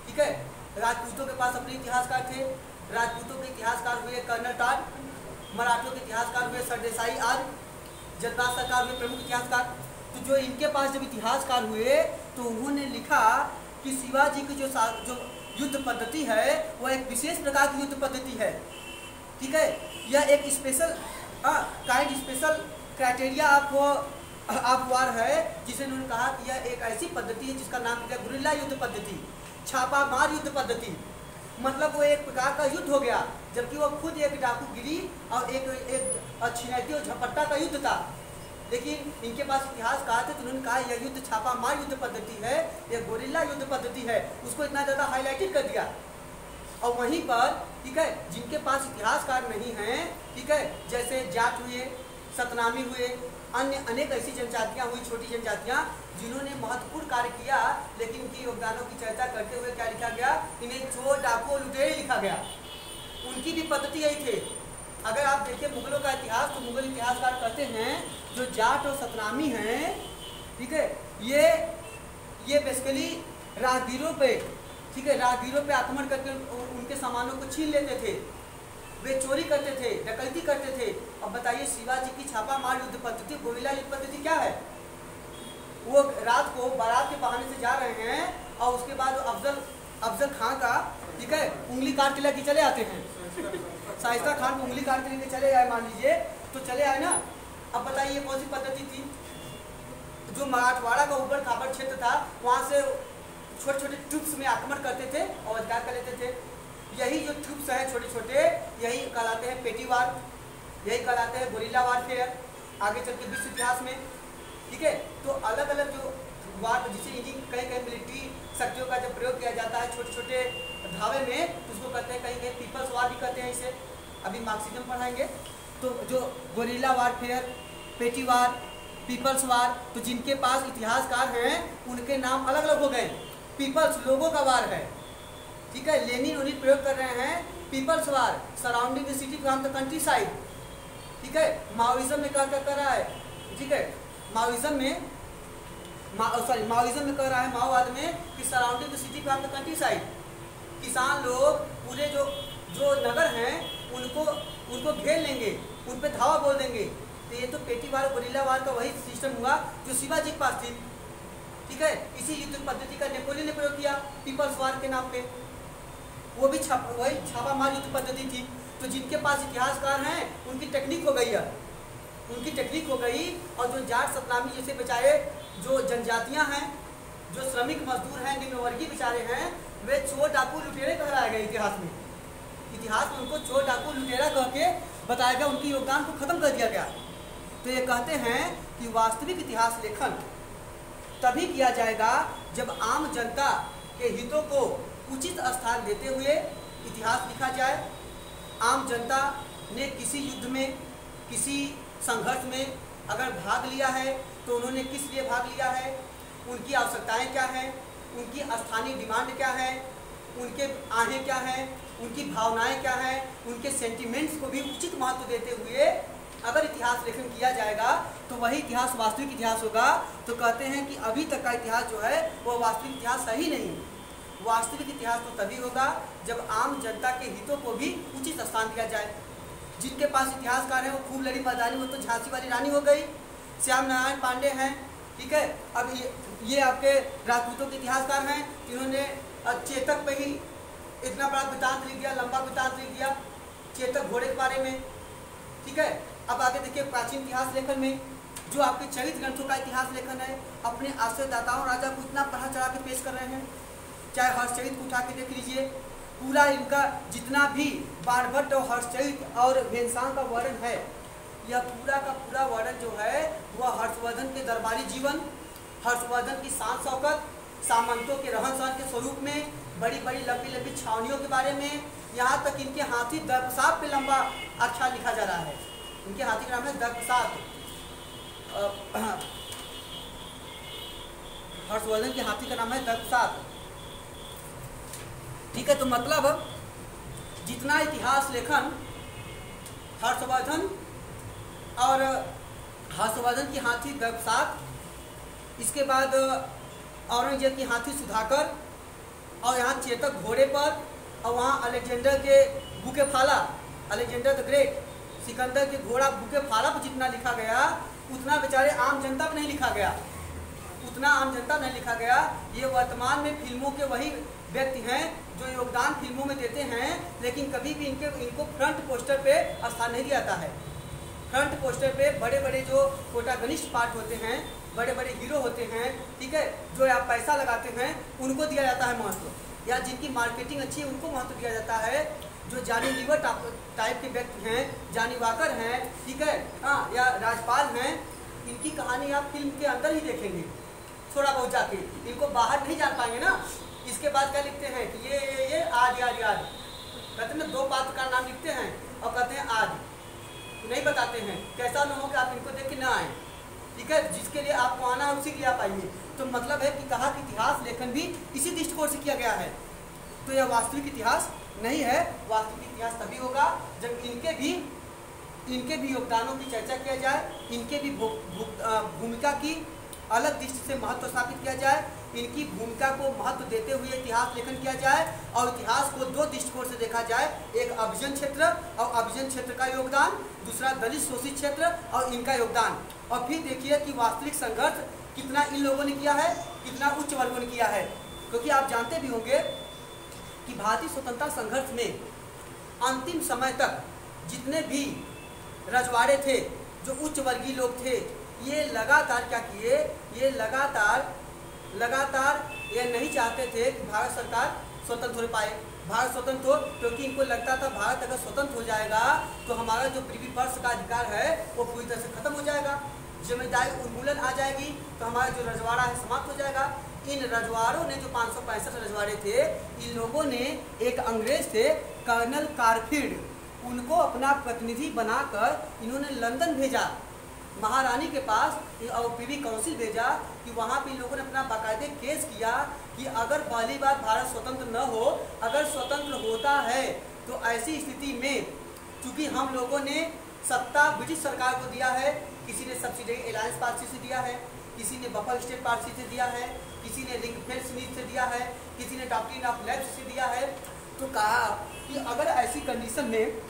[SPEAKER 1] ठीक है, राजपूतों के पास अपने इतिहासकार थे। राजपूतों के इतिहासकार हुए कर्नल टाड, मराठों के इतिहासकार हुए सरदेसाई आदि, जगन्नाथ सरकार हुए प्रमुख इतिहासकार। तो जो इनके पास जब इतिहासकार हुए तो उन्होंने लिखा कि शिवाजी की जो युद्ध पद्धति है वह एक विशेष प्रकार की युद्ध पद्धति है, ठीक है। यह एक special special criteria of war है, जिसे उन्होंने कहा कि यह एक ऐसी पद्धति है जिसका नाम है गुरिल्ला युद्ध पद्धति, छापामार युद्ध पद्धति। मतलब वो एक प्रकार का युद्ध हो गया, जबकि वो खुद एक डाकूगिरी और एक छिनैती और झपट्टा का युद्ध था। लेकिन इनके पास इतिहासकार थे तो उन्होंने कहा यह युद्ध छापामार युद्ध पद्धति है, यह गोरिल्ला युद्ध पद्धति है, उसको इतना ज़्यादा हाईलाइटेड कर दिया। और वहीं पर ठीक है, जिनके पास इतिहासकार नहीं हैं, ठीक है, जैसे जाट हुए, सतनामी हुए, अन्य अनेक ऐसी जनजातियां हुई, छोटी जनजातियां, जिन्होंने महत्वपूर्ण कार्य किया, लेकिन उनकी योगदानों की चर्चा करते हुए क्या लिखा गया, इन्हें चोर, डाकू, लुटेरे लिखा गया। उनकी भी पद्धति यही थे। अगर आप देखिए मुगलों का इतिहास, तो मुगल इतिहासकार कहते हैं जो जाट और सतनामी हैं, ठीक है, ये बेसिकली राहगीरों पे, ठीक है, राहगीरों पे आक्रमण करके उनके सामानों को छीन लेते थे, वे चोरी करते थे, डकैती करते थे। अब बताइए शिवाजी की छापा मार युद्ध पद्धति, गोरिल्ला युद्ध पद्धति क्या है? वो रात को बारात के बहाने से जा रहे हैं और उसके बाद अफजल खान का, ठीक है, उंगली काट के लेके चले आते हैं। शाइस्ता खान को उंगली काट के लेके चले आए, मान लीजिए, तो चले आए ना। अब बताइए कौन सी पद्धति थी? जो मराठवाड़ा का ऊबड़ खाबड़ क्षेत्र था, वहाँ से छोटे छोटे ट्रूप्स में आक्रमण करते थे और अधिकार कर लेते थे। यही जो ट्रूप्स हैं छोटे छोटे, यही कहलाते हैं पेटीवार, यही कहलाते हैं गोरिल्ला वारफेयर आगे चल के विश्व इतिहास में, ठीक है। तो अलग अलग जो वार, जिसे कहीं कहीं मिलिट्री शक्तियों का जब प्रयोग किया जाता है छोटे छोटे धावे में, तो उसको कहते हैं कहीं कहीं पीपल्स वार भी कहते हैं इसे, अभी मार्क्सिज्म पढ़ाएंगे। तो जो गोरिल्ला वारफेयर, पेटीवार, पीपल्स वार, तो जिनके पास इतिहासकार हैं उनके नाम अलग अलग हो गए। पीपल्स लोगों का वार है, ठीक है, लेनिन उन्हीं प्रयोग कर रहे हैं people's war, surrounding the city from the countryside, ठीक है। माओइज्म में क्या कर रहा है, ठीक है, माओइज्म में कह रहा है माओवाद में कि surrounding the city from the country side, किसान लोग पूरे जो नगर हैं उनको घेर लेंगे, उन पे धावा बोल देंगे। तो ये तो पेटीवार, गोरिल्ला वार का वही सिस्टम हुआ जो शिवाजी के पास थी, ठीक है। इसी युद्ध पद्धति का नेपोलियन ने प्रयोग किया पीपल्स वार के नाम पे, वो भी वही छापा मार युद्ध पद्धति थी। तो जिनके पास इतिहासकार हैं उनकी टेक्निक हो गई है, उनकी टेक्निक हो गई। और जो जाट सतनामी जैसे बेचारे जो जनजातियां हैं, जो श्रमिक मजदूर हैं, निम्नवर्गीय बेचारे हैं, वे चोर, डाकू, लुटेरे कहलाए गए इतिहास में। इतिहास में उनको चोर, डाकू, लुटेरा कह के बताया गया, उनके योगदान को खत्म कर दिया गया। तो ये कहते हैं कि वास्तविक इतिहास लेखन तभी किया जाएगा जब आम जनता के हितों को उचित स्थान देते हुए इतिहास लिखा जाए। आम जनता ने किसी युद्ध में, किसी संघर्ष में अगर भाग लिया है तो उन्होंने किस लिए भाग लिया है, उनकी आवश्यकताएं क्या हैं, उनकी स्थानीय डिमांड क्या है, उनके आहें क्या हैं, उनकी भावनाएं क्या हैं, उनके सेंटिमेंट्स को भी उचित महत्व देते हुए अगर इतिहास लेखन किया जाएगा तो वही इतिहास वास्तविक इतिहास होगा। तो कहते हैं कि अभी तक का इतिहास जो है वो वास्तविक इतिहास है ही नहीं। वास्तविक इतिहास तो तभी होगा जब आम जनता के हितों को भी उचित स्थान दिया जाए। जिनके पास इतिहासकार हैं वो खूब लड़ी मर्दानी, वो तो झांसी वाली रानी हो गई, श्याम नारायण पांडे हैं, ठीक है। अब ये आपके राजपूतों के इतिहासकार हैं जिन्होंने चेतक पे ही इतना बड़ा वृतांत लिख दिया, लंबा वृतांत लिख दिया चेतक घोड़े के बारे में, ठीक है। अब आगे देखिए प्राचीन इतिहास लेखन में जो आपके चरित्र ग्रंथों का इतिहास लेखन है, अपने आश्रयदाताओं राजा को इतना बढ़ा चढ़ा के पेश कर रहे हैं। चाहे हर्षचरित को उठा के देख लीजिए, पूरा इनका जितना भी बाणभट्ट और हर्षचरित और भेनसांग का वर्णन है, यह पूरा का पूरा वर्णन जो है वह हर्षवर्धन के दरबारी जीवन, हर्षवर्धन की शान शौकत, सामंतों के रहन सहन के स्वरूप में, बड़ी बड़ी लंबी लंबी छावनियों के बारे में, यहाँ तक इनके हाथी दर्पसात पे लंबा आख्यान लिखा जा रहा है। इनके हाथी का नाम है दर्पसात। हर्षवर्धन के हाथी का नाम है दर्पसात, ठीक है। तो मतलब जितना इतिहास लेखन हर्षवर्धन और हर्षवर्धन की हाथी दर्पसात, इसके बाद औरंगजेब की हाथी सुधाकर, और यहाँ चेतक घोड़े पर, और वहाँ अलेक्जेंडर के बुके फाला, अलेक्जेंडर द ग्रेट, सिकंदर के घोड़ा बुके फाला पर जितना लिखा गया उतना बेचारे आम जनता पर नहीं लिखा गया, उतना आम जनता नहीं लिखा गया। ये वर्तमान में फिल्मों के वही व्यक्ति हैं जो योगदान फिल्मों में देते हैं, लेकिन कभी भी इनको फ्रंट पोस्टर पे स्थान नहीं दिया जाता है। फ्रंट पोस्टर पे बड़े बड़े जो प्रोटैगनिस्ट पार्ट होते हैं, बड़े बड़े हीरो होते हैं, ठीक है, जो आप पैसा लगाते हैं उनको दिया जाता है महत्व, या जिनकी मार्केटिंग अच्छी है उनको महत्व दिया जाता है। जो जानी लीवर टाइप के व्यक्ति हैं, जानी वाकर हैं, ठीक है, हाँ, या राजपाल हैं, इनकी कहानी आप फिल्म के अंदर ही देखेंगे थोड़ा बहुत जाके, इनको बाहर नहीं जान पाएंगे ना। इसके बाद क्या लिखते हैं कि ये आद याद याद, कहते हैं ना 2 पात्र का नाम लिखते हैं और कहते हैं आज, नहीं बताते हैं, कैसा न हो कि आप इनको देख के ना आए, ठीक है, जिसके लिए आपको आना है उसी के लिए आप आइए। तो मतलब है कि कहा कि इतिहास लेखन भी इसी दृष्टिकोण से किया गया है। तो यह वास्तविक इतिहास नहीं है। वास्तविक इतिहास तभी होगा जब इनके भी योगदानों की चर्चा किया जाए, इनके भी भूमिका की अलग दृष्टि से महत्व स्थापित किया जाए, इनकी भूमिका को महत्व देते हुए इतिहास लेखन किया जाए और इतिहास को 2 दृष्टिकोण से देखा जाए, एक अभिजन क्षेत्र और अभिजन क्षेत्र का योगदान, दूसरा दलित शोषित क्षेत्र और इनका योगदान। और फिर देखिए कि वास्तविक संघर्ष कितना इन लोगों ने किया है, कितना उच्च वर्गों ने किया है। क्योंकि आप जानते भी होंगे कि भारतीय स्वतंत्रता संघर्ष में अंतिम समय तक जितने भी रजवाड़े थे, जो उच्च वर्गीय लोग थे, ये लगातार क्या किए, ये लगातार ये नहीं चाहते थे कि भारत सरकार स्वतंत्र हो पाए, भारत स्वतंत्र हो, क्योंकि इनको लगता था भारत अगर स्वतंत्र हो जाएगा तो हमारा जो पृथ्वी पर का अधिकार है वो पूरी तरह से खत्म हो जाएगा, जिम्मेदारी उन्मूलन आ जाएगी, तो हमारा जो रजवाड़ा है समाप्त हो जाएगा। इन रजवाड़ों ने जो 565 रजवाड़े थे, इन लोगों ने एक अंग्रेज थे कर्नल कारफील्ड, उनको अपना प्रतिनिधि बनाकर इन्होंने लंदन भेजा, महारानी के पास और प्रिवी काउंसिल भेजा कि वहाँ पे इन लोगों ने अपना बाकायदे केस किया कि अगर पहली बार भारत स्वतंत्र न हो, अगर स्वतंत्र होता है तो ऐसी स्थिति में चूँकि हम लोगों ने सत्ता ब्रिटिश सरकार को दिया है, किसी ने सब्सिडरी अलायंस पार्टी से दिया है, किसी ने बफल स्टेट पार्टी से दिया है, किसी ने रिंगफेंस नीति से दिया है, किसी ने डॉक्ट्रिन ऑफ लैप्स से दिया है। तो कहा कि अगर ऐसी कंडीशन में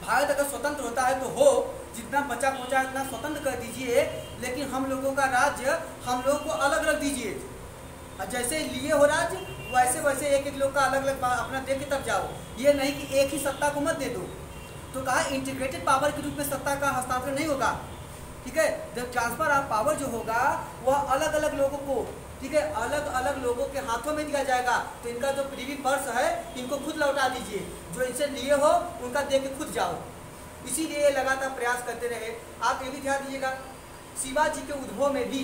[SPEAKER 1] भारत अगर स्वतंत्र होता है तो हो, जितना बचा खोचा इतना स्वतंत्र कर दीजिए, लेकिन हम लोगों का राज्य हम लोगों को अलग रख दीजिए, जैसे लिए हो राज्य वैसे वैसे एक एक लोग का अलग अलग अपना दे के तब जाओ, ये नहीं कि एक ही सत्ता को मत दे दो। तो कहा इंटीग्रेटेड पावर के रूप में सत्ता का हस्तांतरण नहीं होगा, ठीक है, जब ट्रांसफर ऑफ पावर जो होगा वह अलग अलग लोगों को, ठीक है, अलग अलग लोगों के हाथों में दिया जाएगा। तो इनका जो प्रीवी पर्स है इनको खुद लौटा दीजिए, जो इनसे लिए हो उनका दे के खुद जाओ। इसीलिए लगातार प्रयास करते रहे। आप ये भी ध्यान दीजिएगा, शिवाजी के उद्भव में भी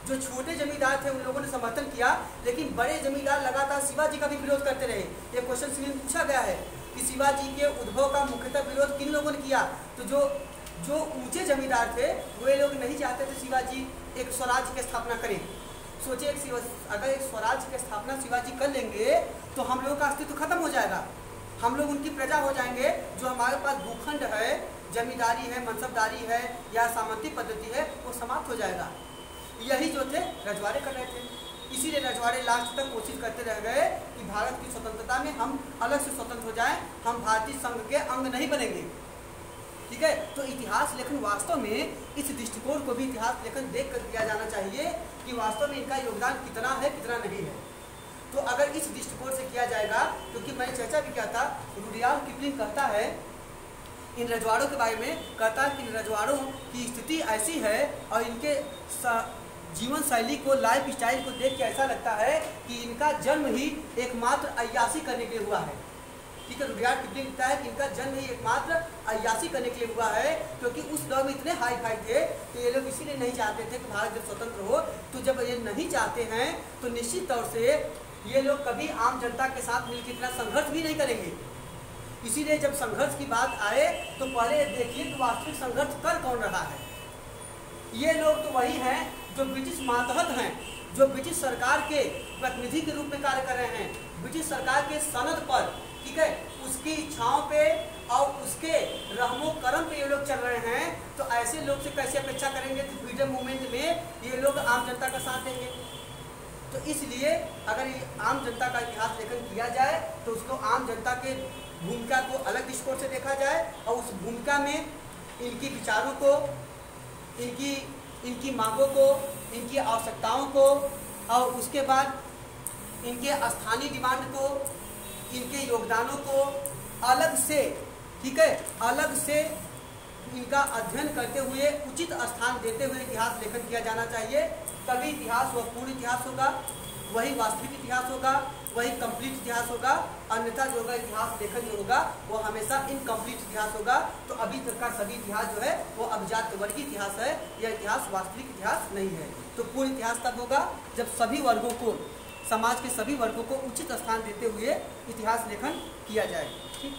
[SPEAKER 1] जो छोटे जमींदार थे उन लोगों ने समर्थन किया, लेकिन बड़े जमींदार लगातार शिवाजी का भी विरोध करते रहे। ये क्वेश्चन सीरीज में पूछा गया है कि शिवाजी के उद्भव का मुख्यतः विरोध किन लोगों ने किया। तो जो ऊंचे जमींदार थे वे लोग नहीं चाहते थे शिवाजी एक स्वराज्य की स्थापना करें। सोचिए अगर एक स्वराज्य की स्थापना शिवाजी कर लेंगे तो हम लोगों का अस्तित्व खत्म हो जाएगा, हम लोग उनकी प्रजा हो जाएंगे। जो हमारे पास भूखंड है, जमींदारी है, मनसबदारी है या सामंती पद्धति है, वो समाप्त हो जाएगा। यही जो थे रजवाड़े कर रहे थे, इसीलिए रजवाड़े लास्ट तक कोशिश करते रह गए कि भारत की स्वतंत्रता में हम अलग से स्वतंत्र हो जाएं, हम भारतीय संघ के अंग नहीं बनेंगे, ठीक है। तो इतिहास लेखन वास्तव में इस दृष्टिकोण को भी इतिहास लेखन देख कर किया जाना चाहिए कि वास्तव में इनका योगदान कितना है कितना नहीं है। तो अगर इस दृष्टिकोण से किया जाएगा, क्योंकि मैंने चर्चा भी किया था, रुडयार्ड किपलिंग कहता है इन रजवाड़ों के बारे में, कहता है कि इन रजवाड़ों की स्थिति ऐसी है और इनके जीवन शैली को, लाइफ स्टाइल को देख के ऐसा लगता है कि इनका जन्म ही एकमात्र अय्याशी करने के लिए हुआ है, ठीक है। रुडयार्ड किपलिंग लिखता है कि इनका जन्म ही एकमात्र अय्याशी करने के लिए हुआ है, क्योंकि उस दौर में इतने हाई फाई थे तो ये लोग इसीलिए नहीं चाहते थे कि भारत जब स्वतंत्र हो। तो जब ये नहीं चाहते हैं तो निश्चित तौर से ये लोग कभी आम जनता के साथ मिलकर इतना संघर्ष भी नहीं करेंगे। इसीलिए जब संघर्ष की बात आए तो पहले देखिए कि वास्तविक संघर्ष कर कौन रहा है। ये लोग तो वही हैं जो ब्रिटिश मातहत हैं, जो ब्रिटिश सरकार के प्रतिनिधि के रूप में कार्य कर रहे हैं, ब्रिटिश सरकार के सनद पर, ठीक है, उसकी इच्छाओं पे और उसके रहमो करम पे ये लोग चल रहे हैं। तो ऐसे लोग से कैसे अपेक्षा करेंगे कि फ्रीडम मूवमेंट में ये लोग आम जनता का साथ देंगे। तो इसलिए अगर आम जनता का इतिहास लेखन किया जाए तो उसको आम जनता के भूमिका को अलग दृष्टिकोण से देखा जाए और उस भूमिका में इनकी विचारों को, इनकी मांगों को, इनकी आवश्यकताओं को और उसके बाद इनके स्थानीय डिमांड को, इनके योगदानों को अलग से, ठीक है, अलग से इनका अध्ययन करते हुए उचित स्थान देते हुए इतिहास लेखन किया जाना चाहिए। तभी इतिहास वह पूर्ण इतिहास होगा, वही वास्तविक इतिहास होगा, वही कंप्लीट इतिहास होगा। अन्यथा जो होगा इतिहास लेखन जो होगा वो हमेशा इनकम्प्लीट इतिहास होगा। तो अभी तक का सभी इतिहास जो है वो अभिजात वर्गीय इतिहास है, यह इतिहास वास्तविक इतिहास नहीं है। तो पूर्ण इतिहास तब होगा जब सभी वर्गों को, समाज के सभी वर्गों को उचित स्थान देते हुए इतिहास लेखन किया जाए। ठीक।